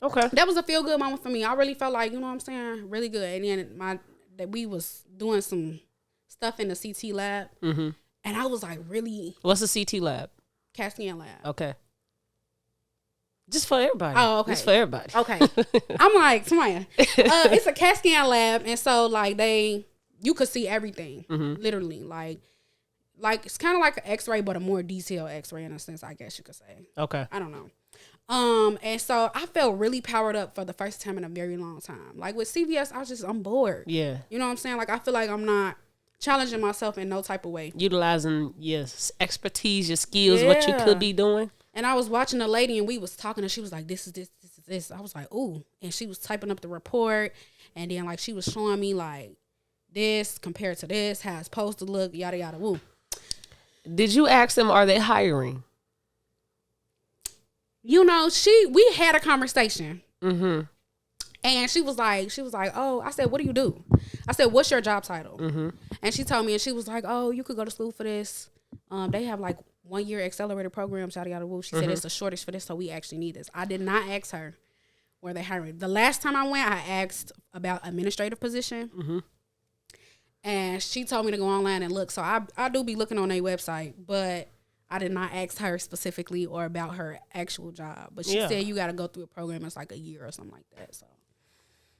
Okay. That was a feel good moment for me. I really felt like, you know what I'm saying, really good. And then that we was doing some stuff in the CT lab. And I was like, really. What's the CT lab? CAT scan lab. Okay. Just for everybody. Oh, okay. Just for everybody. Okay. I'm like, Tamaya, it's a CAT scan lab, and so like you could see everything, literally. Like it's kind of like an X-ray, but a more detailed X-ray in a sense, I guess you could say. Okay. I don't know. And so I felt really powered up for the first time in a very long time. Like with CVS, I'm bored. Yeah. You know what I'm saying? Like I feel like I'm not challenging myself in no type of way. Utilizing your expertise, your skills, what you could be doing. And I was watching a lady and we was talking and she was like, this is this, this is this. I was like, ooh. And she was typing up the report. And then like she was showing me like this compared to this, how it's supposed to look, yada, yada, woo. Did you ask them, are they hiring? You know, we had a conversation. And she was like, oh, I said, what do you do? I said, what's your job title? And she told me, and she was like, oh, you could go to school for this. They have like 1 year accelerated programs, yada, yada, woo. She said it's a shortage for this, so we actually need this. I did not ask her where they hiring. The last time I went, I asked about administrative position. And she told me to go online and look. So I do be looking on their website, but I did not ask her specifically or about her actual job. But she said you got to go through a program. It's like a year or something like that. So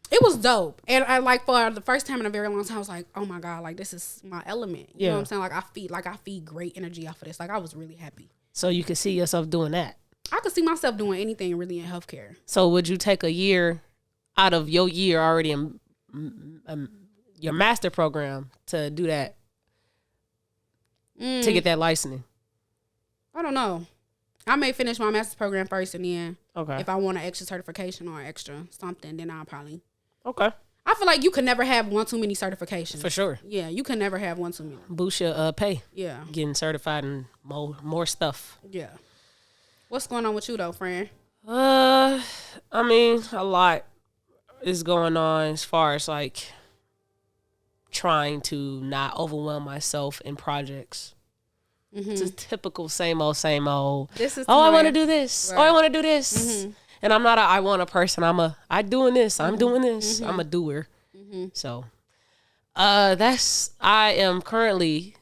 it was dope. And I like for the first time in a very long time, I was like, oh my God, like this is my element. You know what I'm saying? Like I feed great energy off of this. Like I was really happy. So you could see yourself doing that. I could see myself doing anything really in healthcare. So would you take a year out of your year already in your master program to do that? To get that licensing? I don't know. I may finish my master's program first, and then if I want an extra certification or extra something, then I'll probably. Okay. I feel like you can never have one too many certifications. For sure. Yeah, you can never have one too many. Boost your pay. Yeah. Getting certified and more stuff. Yeah. What's going on with you though, friend? I mean, a lot is going on as far as like trying to not overwhelm myself in projects. It's a typical same old. This is I want to do this. Right. Oh, I want to do this. And I'm not I want a person. I doing this. I'm doing this. I'm a doer. So, I am currently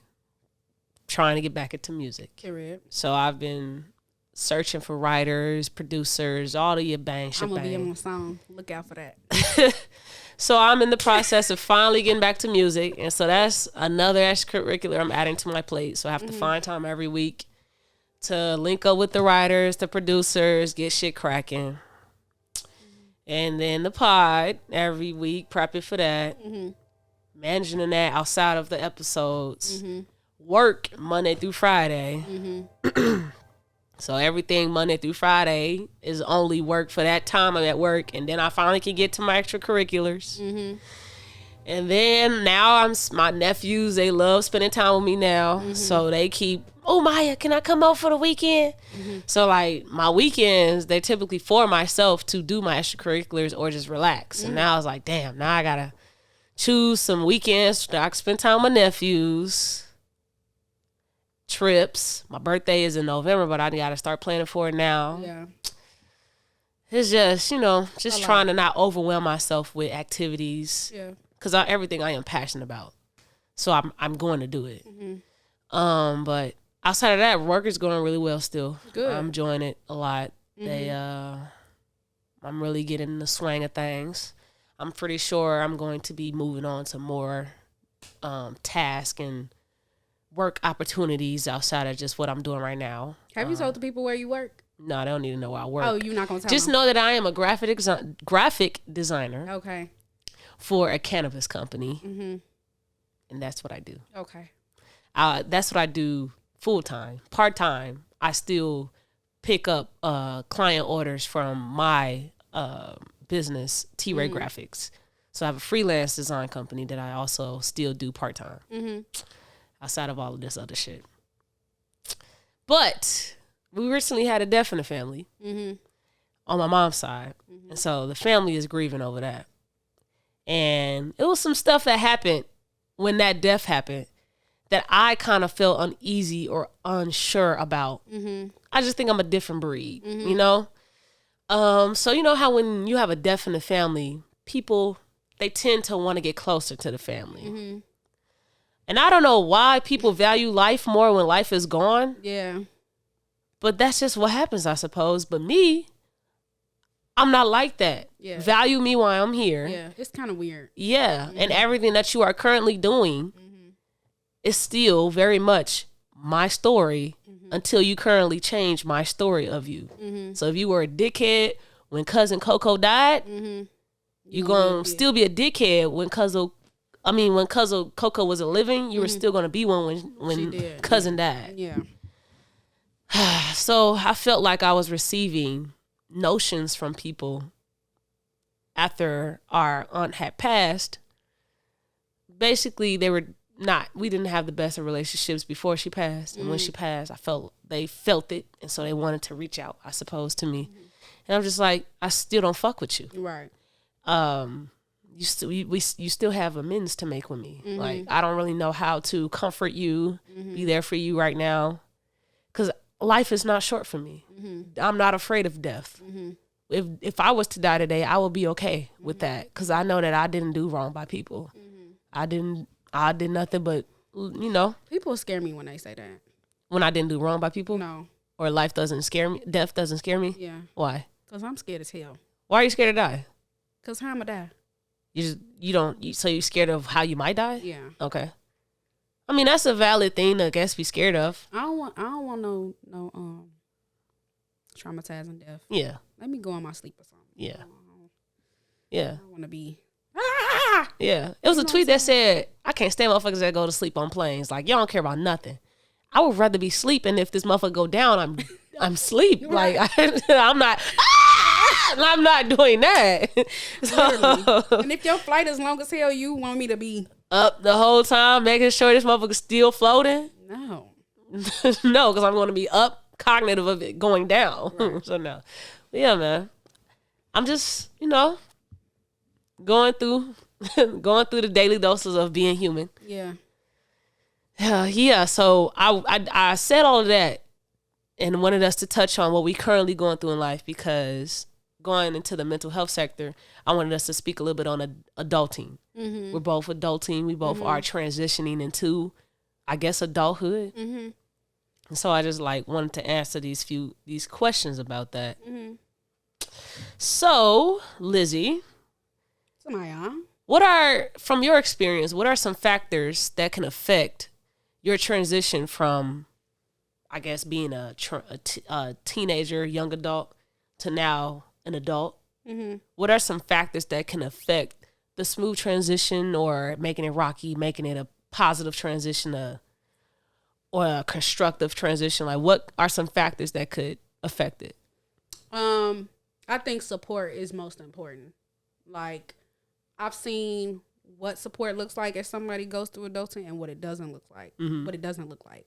trying to get back into music. Period. So I've been searching for writers, producers, all of your bang I'm gonna be shebang. on a song. Look out for that. So I'm in the process of finally getting back to music. And so that's another extracurricular I'm adding to my plate. So I have to find time every week to link up with the writers, the producers, get shit cracking. And then the pod every week, prepping for that. Managing that outside of the episodes. Work Monday through Friday. So everything Monday through Friday is only work for that time I'm at work. And then I finally can get to my extracurriculars. And then now my nephews, they love spending time with me now. So they keep, oh, Maya, can I come out for the weekend? So like my weekends, they're typically for myself to do my extracurriculars or just relax. And now I was like, damn, now I got to choose some weekends that I can spend time with my nephews. Trips. My birthday is in November, but I got to start planning for it now. Yeah. It's just, just trying to not overwhelm myself with activities. Yeah. Because everything I am passionate about. So I'm going to do it. But outside of that, work is going really well still. Good. I'm enjoying it a lot. I'm really getting in the swing of things. I'm pretty sure I'm going to be moving on to more task and work opportunities outside of just what I'm doing right now. Have you told the people where you work? No, they don't need to know where I work. Oh, you're not going to tell Just them? know that I am a graphic designer. Okay. For a cannabis company. And that's what I do. Okay. That's what I do full time. Part time, I still pick up client orders from my business, T-Ray Graphics. So I have a freelance design company that I also still do part time. Outside of all of this other shit. But we recently had a death in the family on my mom's side. And so the family is grieving over that. And it was some stuff that happened when that death happened that I kind of felt uneasy or unsure about. I just think I'm a different breed, you know? So you know how when you have a death in the family, people, they tend to want to get closer to the family. And I don't know why people value life more when life is gone. Yeah. But that's just what happens, I suppose. But me, I'm not like that. Yeah. Value me while I'm here. Yeah, it's kind of weird. Yeah. And everything that you are currently doing is still very much my story until you currently change my story of you. So if you were a dickhead when cousin Coco died, you're going to still be a dickhead when cousin Coco wasn't living, you were still going to be one when cousin died. Yeah. So I felt like I was receiving notions from people after our aunt had passed. Basically, we didn't have the best of relationships before she passed. And when she passed, they felt it. And so they wanted to reach out, I suppose, to me. And I'm just like, I still don't fuck with you. Right. You still have amends to make with me. Like, I don't really know how to comfort you, be there for you right now. Because life is not short for me. I'm not afraid of death. If I was to die today, I would be okay with that. Because I know that I didn't do wrong by people. I did nothing but, you know. People scare me when they say that. When I didn't do wrong by people? No. Or life doesn't scare me? Death doesn't scare me? Yeah. Why? Because I'm scared as hell. Why are you scared to die? Because how am I die? So you're scared of how you might die? Yeah. Okay. I mean, that's a valid thing to, I guess, be scared of. I don't want no traumatizing death. Yeah. Let me go in my sleep or something. Yeah. I don't want to be. Yeah. It was a tweet that said, I can't stand motherfuckers that go to sleep on planes. Like, y'all don't care about nothing. I would rather be sleeping if this motherfucker go down, I'm asleep. Right. Like, I'm not doing that. So, and if your flight is long as hell, you want me to be up the whole time, making sure this motherfucker's still floating? No. No, because I'm going to be up, cognitive of it going down. Right. So no. But yeah, man. I'm just, going through the daily doses of being human. Yeah. Yeah. So I said all of that and wanted us to touch on what we currently going through in life, because going into the mental health sector, I wanted us to speak a little bit on adulting. Mm-hmm. We're both adulting. We both are transitioning into, I guess, adulthood. Mm-hmm. And so I just wanted to answer these questions about that. Mm-hmm. So, Lizzy, from your experience, what are some factors that can affect your transition from, I guess, being a teenager, young adult, to now an adult? Mm-hmm. What are some factors that can affect the smooth transition, or making it rocky, making it a positive transition, or a constructive transition? Like, what are some factors that could affect it? I think support is most important. Like, I've seen what support looks like as somebody goes through adulting and what it doesn't look like. Mm-hmm. What it doesn't look like.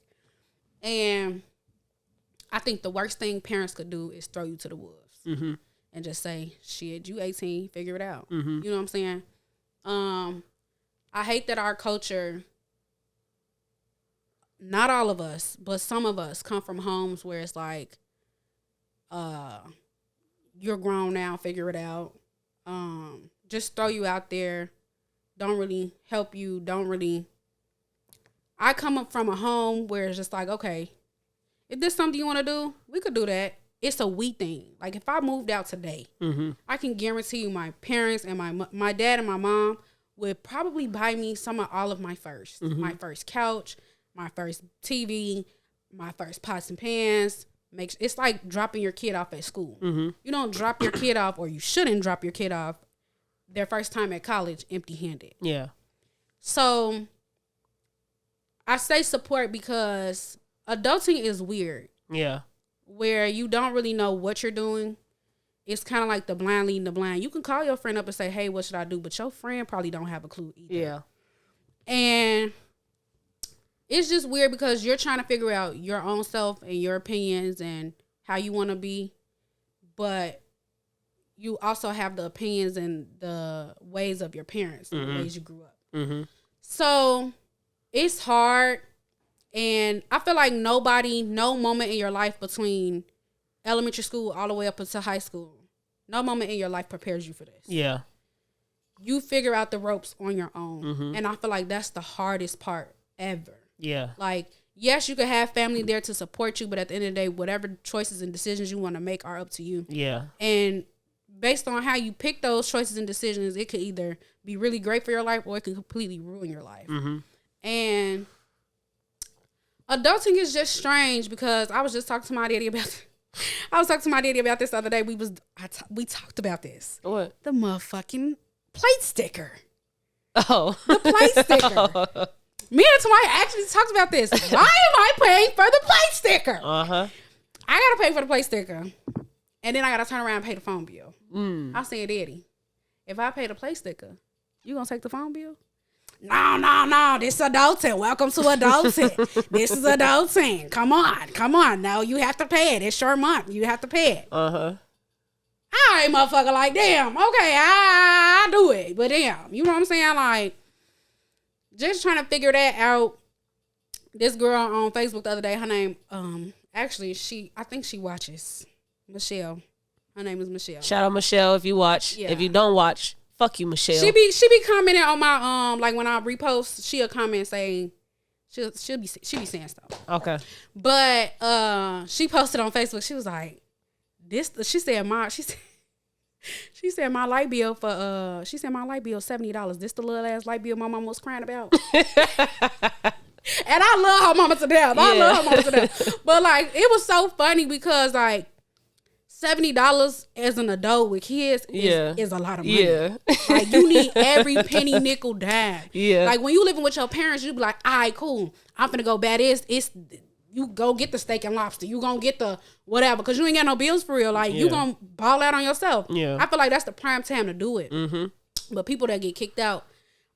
And I think the worst thing parents could do is throw you to the wolves. Mm-hmm. And just say, shit, you 18, figure it out. Mm-hmm. You know what I'm saying? I hate that our culture, not all of us, but some of us come from homes where it's like, you're grown now, figure it out. Just throw you out there. Don't really help you. I come up from a home where it's just like, okay, if this something you want to do, we could do that. It's a we thing. Like, if I moved out today, I can guarantee you my parents and my dad and my mom would probably buy me all of my first. Mm-hmm. My first couch, my first TV, my first pots and pans. It's like dropping your kid off at school. Mm-hmm. You don't drop your kid off, or you shouldn't drop your kid off their first time at college empty-handed. Yeah. So I say support because adulting is weird. Yeah. Where you don't really know what you're doing. It's kind of like the blind leading the blind. You can call your friend up and say, hey, what should I do? But your friend probably don't have a clue either. Yeah. And it's just weird because you're trying to figure out your own self and your opinions and how you want to be, but you also have the opinions and the ways of your parents, and the ways you grew up. Mm-hmm. So it's hard, and I feel like no moment in your life between elementary school all the way up until high school, no moment in your life prepares you for this. Yeah. You figure out the ropes on your own, and I feel like that's the hardest part ever. Yeah. Like, yes, you could have family there to support you, but at the end of the day, whatever choices and decisions you want to make are up to you. Yeah. And based on how you pick those choices and decisions, it could either be really great for your life or it could completely ruin your life. Mm-hmm. And adulting is just strange because I was just talking to my daddy about this the other day. We talked about this. What? The motherfucking plate sticker. Oh. The plate sticker. Me and Tamaya actually talked about this. Why am I paying for the plate sticker? Uh-huh. I gotta pay for the plate sticker. And then I gotta turn around and pay the phone bill. I said, Daddy, if I pay the plate sticker, you gonna take the phone bill? No. This is adulting. Welcome to adulting. This is adulting. Come on. No, you have to pay it. It's your month. You have to pay it. Uh-huh. I ain't motherfucker like, damn, okay, I do it. But damn, you know what I'm saying? Like, just trying to figure that out. This girl on Facebook the other day, her name, actually, I think she watches. Michelle. Her name is Michelle. Shout out Michelle if you watch. Yeah. If you don't watch, fuck you, Michelle. She be commenting on my like when I repost, she'll comment saying she'll be saying stuff. Okay. But she posted on Facebook, she was like, she said my light bill for she said my light bill $70. This the little ass light bill my mama was crying about. And I love her mama to death. I love her mama to death. But like, it was so funny because like $70 as an adult with kids is a lot of money. Yeah. Like, you need every penny, nickel, dime. Yeah. Like, when you living with your parents, you be like, all right, cool. I'm finna go buy this. You go get the steak and lobster. You gonna get the whatever, because you ain't got no bills for real. Like, you gonna ball out on yourself. Yeah. I feel like that's the prime time to do it. Mm-hmm. But people that get kicked out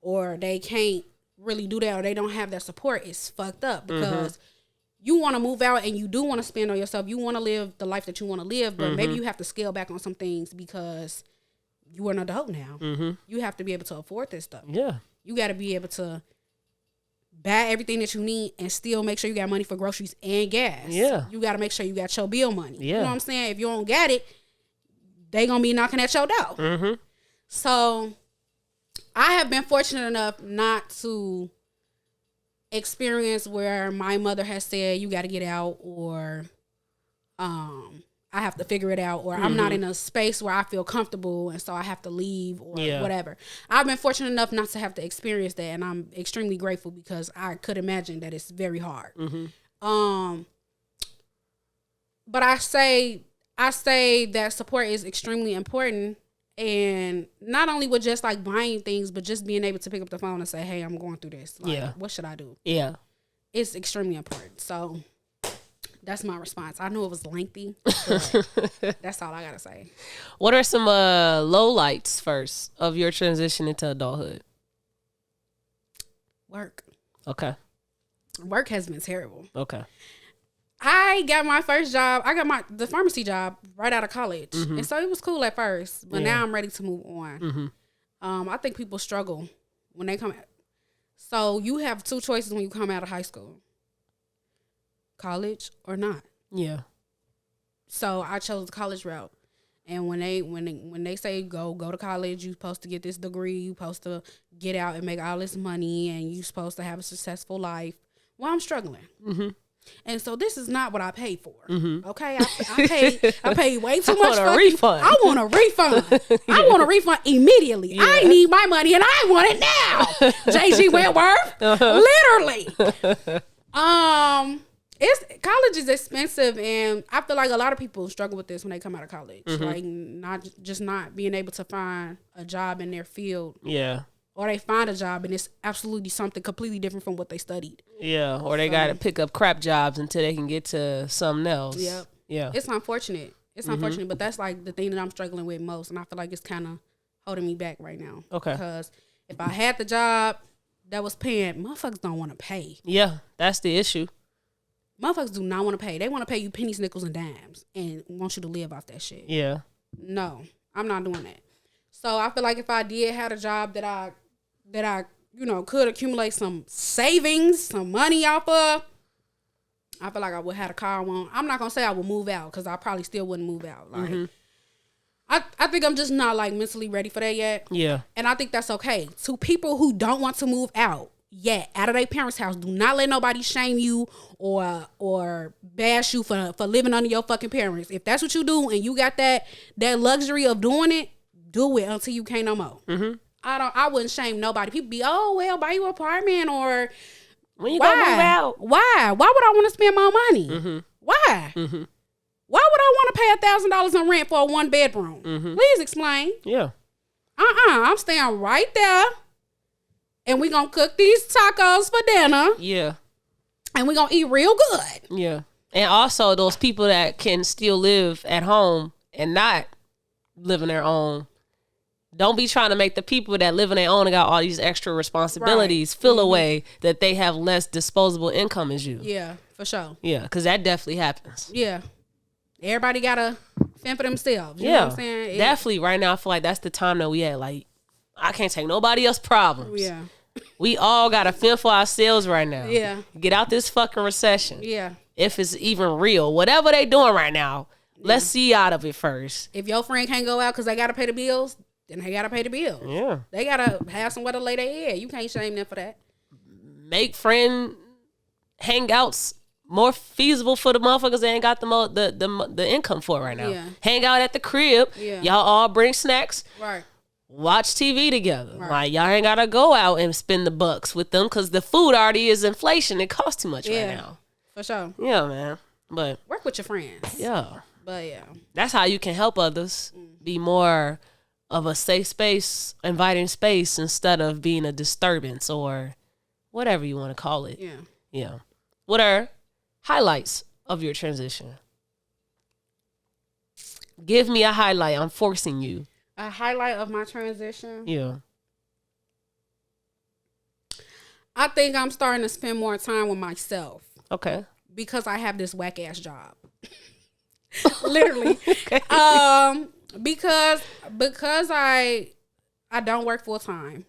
or they can't really do that or they don't have that support, it's fucked up because you want to move out and you do want to spend on yourself. You want to live the life that you want to live, but maybe you have to scale back on some things because you are an adult now. You have to be able to afford this stuff. Yeah. You got to be able to buy everything that you need and still make sure you got money for groceries and gas. Yeah. You got to make sure you got your bill money. Yeah. You know what I'm saying? If you don't get it, they going to be knocking at your door. So I have been fortunate enough not to experience where my mother has said you got to get out, or I have to figure it out, or I'm not in a space where I feel comfortable and so I have to leave or whatever. I've been fortunate enough not to have to experience that, and I'm extremely grateful because I could imagine that it's very hard. But I say that support is extremely important. And not only with just like buying things, but just being able to pick up the phone and say, hey, I'm going through this. Like, what should I do? Yeah. It's extremely important. So that's my response. I know it was lengthy, but that's all I got to say. What are some lowlights first of your transition into adulthood? Work. Okay. Work has been terrible. Okay. I got my first job. I got the pharmacy job right out of college. And so it was cool at first, but now I'm ready to move on. I think people struggle when they come out. So you have two choices when you come out of high school. College or not. Yeah. So I chose the college route. And when they say go to college, you're supposed to get this degree, you're supposed to get out and make all this money, and you're supposed to have a successful life. Well, I'm struggling. And so this is not what I paid for. Okay, I paid way too much. I want a refund. I want a refund. I want a refund immediately. I need my money and I want it now. JG Wentworth, literally. College is expensive, and I feel like a lot of people struggle with this when they come out of college. Like not being able to find a job in their field. Yeah. Or they find a job and it's absolutely something completely different from what they studied. Yeah, or they got to pick up crap jobs until they can get to something else. Yep. Yeah. It's unfortunate. It's unfortunate, but that's like the thing that I'm struggling with most, and I feel like it's kind of holding me back right now. Okay. Because if I had the job that was paying, motherfuckers don't want to pay. Yeah, that's the issue. Motherfuckers do not want to pay. They want to pay you pennies, nickels, and dimes and want you to live off that shit. Yeah. No, I'm not doing that. So I feel like if I did have a job that I could accumulate some savings, some money off of, I feel like I would have a car I want. I'm not going to say I would move out because I probably still wouldn't move out. Like, I think I'm just not like mentally ready for that yet. Yeah. And I think that's okay. To people who don't want to move out yet, out of their parents' house, do not let nobody shame you or bash you for living under your fucking parents. If that's what you do and you got that luxury of doing it, do it until you can't no more. I wouldn't shame nobody. People be, oh well, buy you an apartment or when you gonna move out? Why would I want to spend more money? Why? Why would I want to pay $1,000 in rent for a 1 bedroom? Please explain. Yeah. I'm staying right there, and we gonna cook these tacos for dinner. Yeah. And we gonna eat real good. Yeah. And also those people that can still live at home and not live in their own. Don't be trying to make the people that live in their own and got all these extra responsibilities feel a way that they have less disposable income as you. Yeah, for sure. Yeah, because that definitely happens. Yeah. Everybody got to fend for themselves. You know what I'm saying? Definitely right now I feel like that's the time that we at. Like, I can't take nobody else's problems. Yeah. We all got to fend for ourselves right now. Yeah. Get out this fucking recession. Yeah. If it's even real. Whatever they doing right now, let's see out of it first. If your friend can't go out because they got to pay the bills, then they got to pay the bills. Yeah. They got to have somewhere to lay their head. You can't shame them for that. Make friend hangouts more feasible for the motherfuckers that ain't got the income for it right now. Yeah. Hang out at the crib. Yeah. Y'all all bring snacks. Right. Watch TV together. Right. Like, y'all ain't got to go out and spend the bucks with them because the food already is inflation. It costs too much right now. For sure. Yeah, man. But work with your friends. Yeah. But yeah. That's how you can help others be more of a safe space, inviting space instead of being a disturbance or whatever you want to call it. Yeah. Yeah. What are highlights of your transition? Give me a highlight. I'm forcing you. A highlight of my transition? Yeah. I think I'm starting to spend more time with myself. Okay. Because I have this whack ass job. Literally. Okay. Because I don't work full time.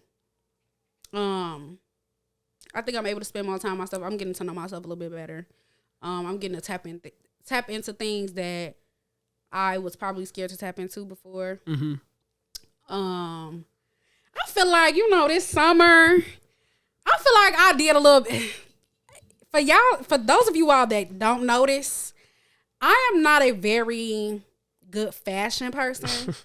I think I'm able to spend more time with myself. I'm getting to know myself a little bit better. I'm getting to tap into things that I was probably scared to tap into before. I feel like, this summer, I feel like I did a little bit. For those of you all that don't notice, I am not a very good fashion person.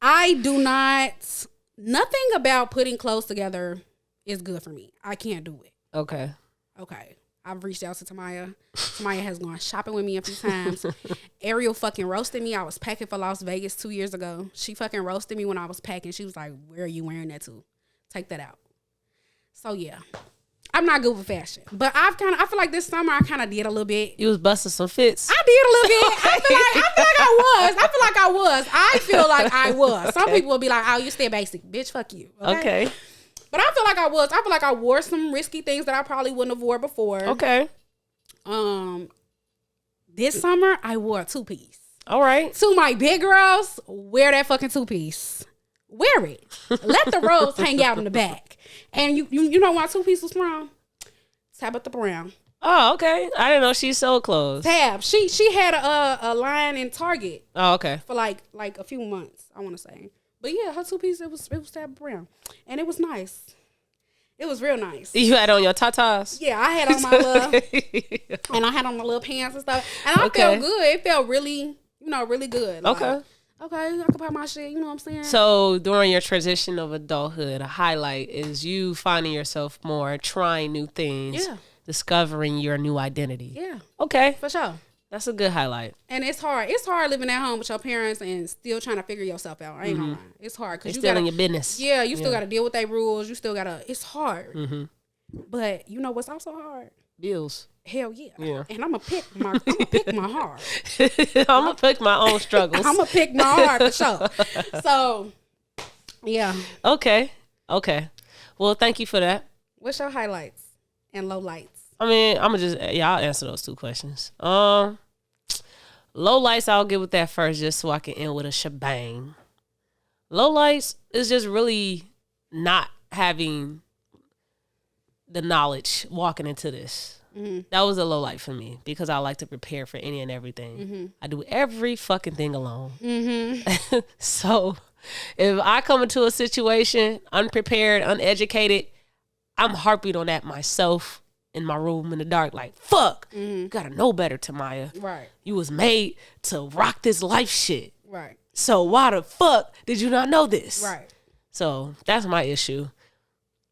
I do not, nothing about putting clothes together is good for me. I can't do it. Okay. I've reached out to Tamaya. Tamaya has gone shopping with me a few times. Ariel fucking roasted me. I was packing for Las Vegas 2 years ago. She fucking roasted me when I was packing. She was like, where are you wearing that to? Take that out. So yeah. I'm not good with fashion. But I feel like this summer I kind of did a little bit. You was busting some fits. I did a little bit. I feel like I was. Some people will be like, oh, you still basic. Bitch, fuck you. Okay. But I feel like I was. I feel like I wore some risky things that I probably wouldn't have wore before. Okay. This summer I wore a 2-piece. All right. To my big girls, wear that fucking 2-piece. Wear it. Let the robes hang out in the back. And you know why 2-piece was from? Tabitha Brown. Oh, okay. I didn't know she sold clothes. Tab. She had a line in Target. Oh, okay. For like a few months, I want to say. But yeah, her 2-piece it was Tabitha Brown, and it was nice. It was real nice. You had on your tatas? Yeah, I had on my little, and I had on my little pants and stuff, and I felt good. It felt really, really good. Like, okay, I can buy my shit. You know what I'm saying? So during your transition of adulthood, a highlight is you finding yourself more, trying new things, discovering your new identity. Yeah. Okay. For sure. That's a good highlight. And it's hard. It's hard living at home with your parents and still trying to figure yourself out. I ain't gonna lie. It's hard because you still in your business. Yeah, you still got to deal with their rules. You still got to. It's hard. But you know what's also hard? Bills. Hell yeah. Yeah. And I'm gonna pick my heart. I'm gonna pick my own struggles. I'm gonna pick my heart for sure. So, yeah. Okay. Well, thank you for that. What's your highlights and lowlights? I mean, I'm gonna just I'll answer those two questions. Low lights, I'll get with that first, just so I can end with a shebang. Low lights is just really not having the knowledge walking into this. That was a low light for me because I like to prepare for any and everything. I do every fucking thing alone. So if I come into a situation unprepared, uneducated, I'm harping on that myself in my room in the dark, like, fuck, you gotta know better, Tamaya. Right. You was made to rock this life shit. Right. So why the fuck did you not know this? Right. So that's my issue.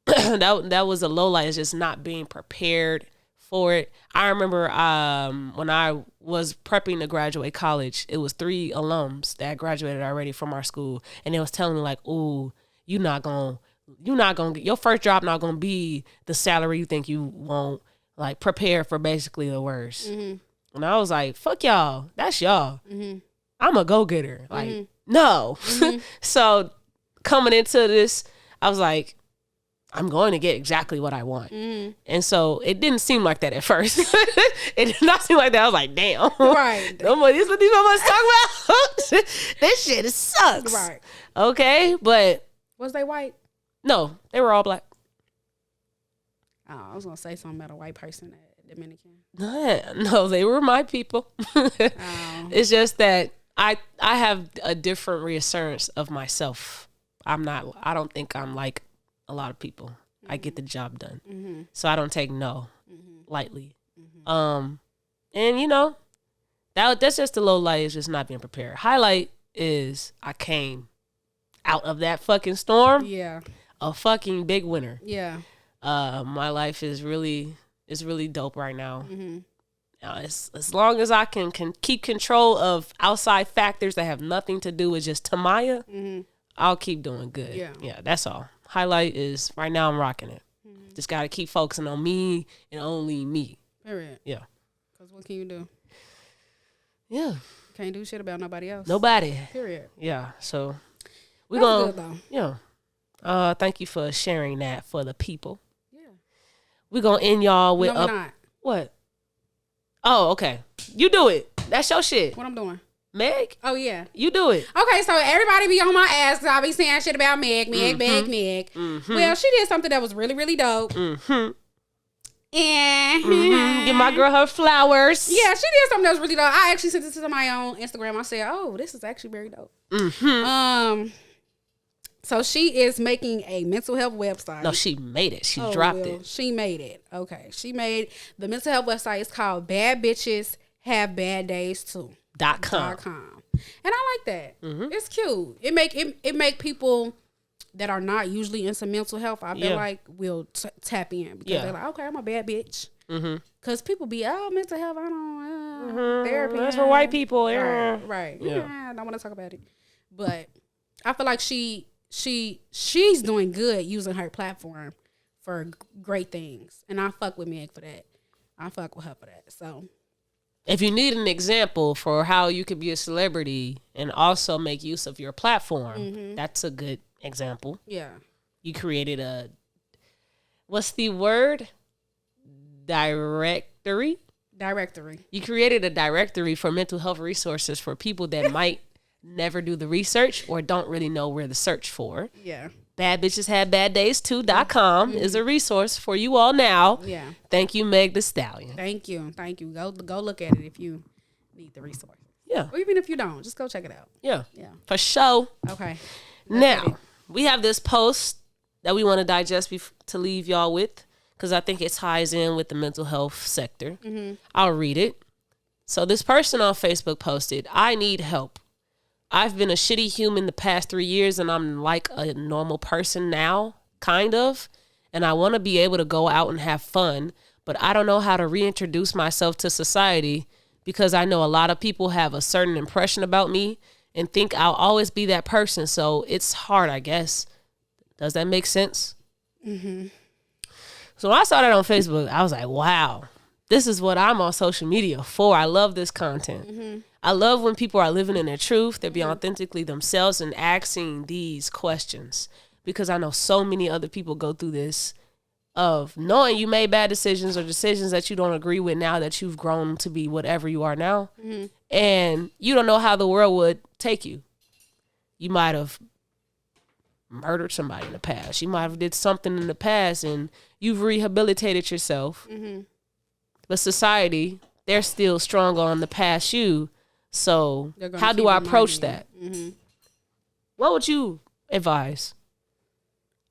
that was a low light, is just not being prepared for it. I remember when I was prepping to graduate college, it was 3 alums that graduated already from our school, and they was telling me like, "Ooh, you're not gonna get your first job, not gonna be the salary you think you want. Like, prepare for basically the worst." And I was like, "Fuck y'all, that's y'all. I'm a go getter. Like, no." So coming into this, I was like, I'm going to get exactly what I want. And so it didn't seem like that at first. It did not seem like that. I was like, damn. Right. This is what these motherfuckers talk about? This shit sucks. Right. Okay, but. Was they white? No, they were all black. Oh, I was going to say something about a white person at Dominican. No, they were my people. It's just that I have a different reassurance of myself. I don't think I'm like a lot of people. I get the job done. So I don't take no lightly. And you know, that's just the low light, is just not being prepared. Highlight is I came out of that fucking storm. Yeah. A fucking big winner. Yeah. My life is really dope right now. As long as I can keep control of outside factors that have nothing to do with just Tamaya, I'll keep doing good. Yeah, that's all. Highlight is right now I'm rocking it. Just got to keep focusing on me and only me. Period. Yeah. Because what can you do? Yeah. Can't do shit about nobody else. Nobody. Period. Yeah. So we're going going to, yeah. Thank you for sharing that for the people. Yeah. We're going to end y'all with. No, we're not. What? Oh, okay. You do it. That's your shit. What I'm doing? Meg? Oh, yeah. You do it. Okay, so everybody be on my ass because I be saying shit about Meg. Well, she did something that was really, really dope. And give my girl her flowers. Yeah, she did something that was really dope. I actually sent it to my own Instagram. I said, oh, this is actually very dope. So she is making a mental health website. No, she made it. She dropped it. She made it. Okay. She made the mental health website. It's called Bad Bitches Have Bad Days Too. .com. And I like that. It's cute. It make people that are not usually into mental health, I feel like, will tap in because they're like, okay, I'm a bad bitch. Because people be, mental health, I don't therapy. That's for white people. Right. Yeah, I don't want to talk about it. But I feel like she's doing good using her platform for great things. And I fuck with Meg for that. I fuck with her for that. So if you need an example for how you could be a celebrity and also make use of your platform, that's a good example. Yeah. You created what's the word? Directory. You created a directory for mental health resources for people that might never do the research or don't really know where to search for. Yeah. Bad Bitches Have Bad Days Too.com is a resource for you all now. Yeah. Thank you, Meg the Stallion. Thank you. Go look at it if you need the resource. Yeah. Or even if you don't, just go check it out. Yeah. Yeah. For sure. Okay. Now, we have this post that we want to digest to leave y'all with because I think it ties in with the mental health sector. I'll read it. So this person on Facebook posted, "I need help. I've been a shitty human the past 3 years and I'm like a normal person now, kind of. And I want to be able to go out and have fun, but I don't know how to reintroduce myself to society because I know a lot of people have a certain impression about me and think I'll always be that person. So it's hard, I guess." Does that make sense? So when I saw that on Facebook, I was like, wow, this is what I'm on social media for. I love this content. I love when people are living in their truth. They're being authentically themselves and asking these questions. because I know so many other people go through this of knowing you made bad decisions or decisions that you don't agree with now that you've grown to be whatever you are now. Mm-hmm. And you don't know how the world would take you. You might have murdered somebody in the past. You might have did something in the past and you've rehabilitated yourself. Mm-hmm. But society, they're still strong on the past you. So how do I approach that? Mm-hmm. What would you advise?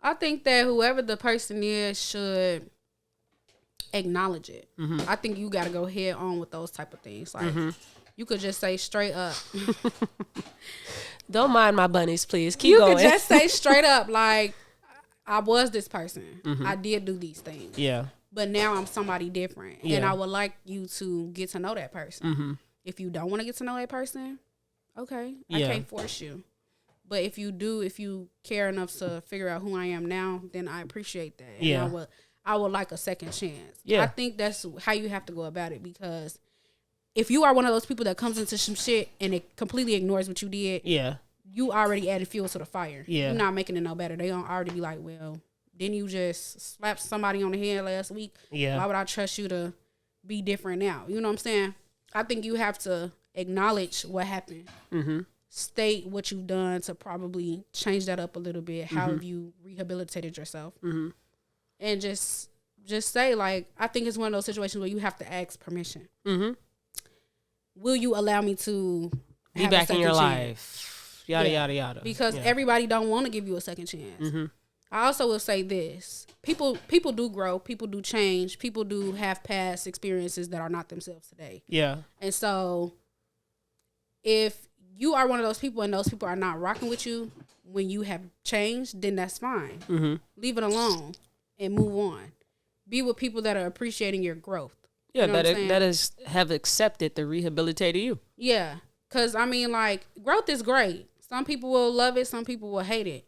I think that whoever the person is should acknowledge it. Mm-hmm. I think you got to go head on with those type of things. Like, you could just say straight up. Don't mind my bunnies, please. Keep going. You could just say straight up, like, I was this person. Mm-hmm. I did do these things. Yeah. But now I'm somebody different. Yeah. And I would like you to get to know that person. Mm-hmm. If you don't want to get to know that person, okay. I can't force you. But if you do, if you care enough to figure out who I am now, then I appreciate that. Yeah. And I would like a second chance. Yeah. I think that's how you have to go about it, because if you are one of those people that comes into some shit and it completely ignores what you did, you already added fuel to the fire. Yeah. You're not making it no better. They gonna already be like, well, didn't you just slap somebody on the head last week? Yeah. Why would I trust you to be different now? You know what I'm saying? I think you have to acknowledge what happened. Mm-hmm. State what you've done to probably change that up a little bit. How have you rehabilitated yourself? Mm-hmm. And just say, like, I think it's one of those situations where you have to ask permission. Mm-hmm. Will you allow me to be back in your life? Yada, yada, yada. Because everybody don't want to give you a second chance. Mm-hmm. I also will say this. People do grow. People do change. People do have past experiences that are not themselves today. Yeah. And so if you are one of those people and those people are not rocking with you when you have changed, then that's fine. Mm-hmm. Leave it alone and move on. Be with people that are appreciating your growth. Yeah, you know that is have accepted the rehabilitated you. Yeah, because, I mean, like, growth is great. Some people will love it. Some people will hate it.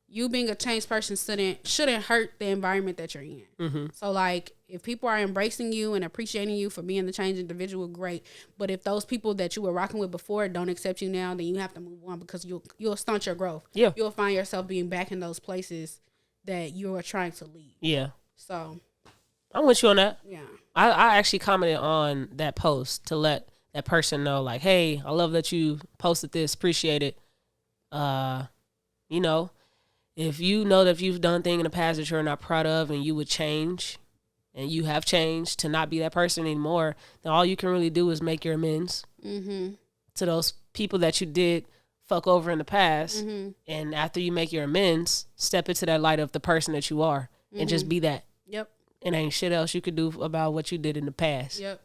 You being a changed person shouldn't hurt the environment that you're in. Mm-hmm. So, like, if people are embracing you and appreciating you for being the changed individual, great. But if those people that you were rocking with before don't accept you now, then you have to move on, because you'll stunt your growth. Yeah. You'll find yourself being back in those places that you are trying to leave. Yeah. So I'm with you on that. Yeah. I actually commented on that post to let that person know, like, hey, I love that you posted this. Appreciate it. You know, if you know that you've done things in the past that you're not proud of and you would change, and you have changed to not be that person anymore, then all you can really do is make your amends to those people that you did fuck over in the past. Mm-hmm. And after you make your amends, step into that light of the person that you are and just be that. Yep. And ain't shit else you could do about what you did in the past. Yep.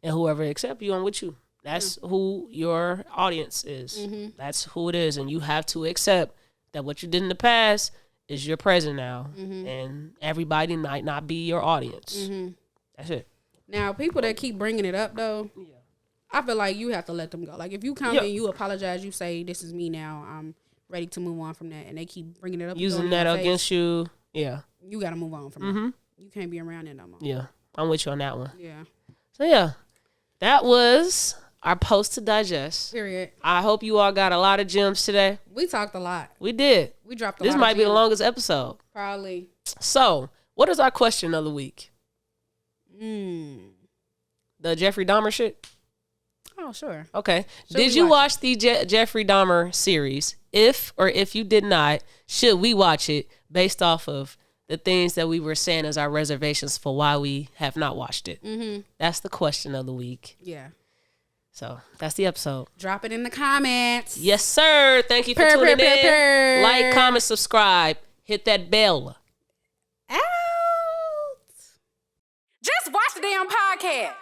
And whoever accept you, I'm with you. That's who your audience is. Mm-hmm. That's who it is. And you have to accept that what you did in the past is your present now. Mm-hmm. And everybody might not be your audience. Mm-hmm. That's it. Now, people that keep bringing it up, though, I feel like you have to let them go. Like, if you come and you apologize, you say, this is me now, I'm ready to move on from that, and they keep bringing it up. Using that against you, you got to move on from that. You can't be around it no more. Yeah, I'm with you on that one. Yeah. So, yeah, that was our post to digest. Period. I hope you all got a lot of gems today. We talked a lot. We did. We dropped a lot. This might be the longest episode. Probably. So, what is our question of the week? The Jeffrey Dahmer shit? Oh, sure. Okay. Did you watch the Jeffrey Dahmer series? If you did not, should we watch it based off of the things that we were saying as our reservations for why we have not watched it? Mm-hmm. That's the question of the week. Yeah. So that's the episode. Drop it in the comments. Yes, sir. Thank you for tuning in. Like, comment, subscribe. Hit that bell. Out. Just watch the damn podcast.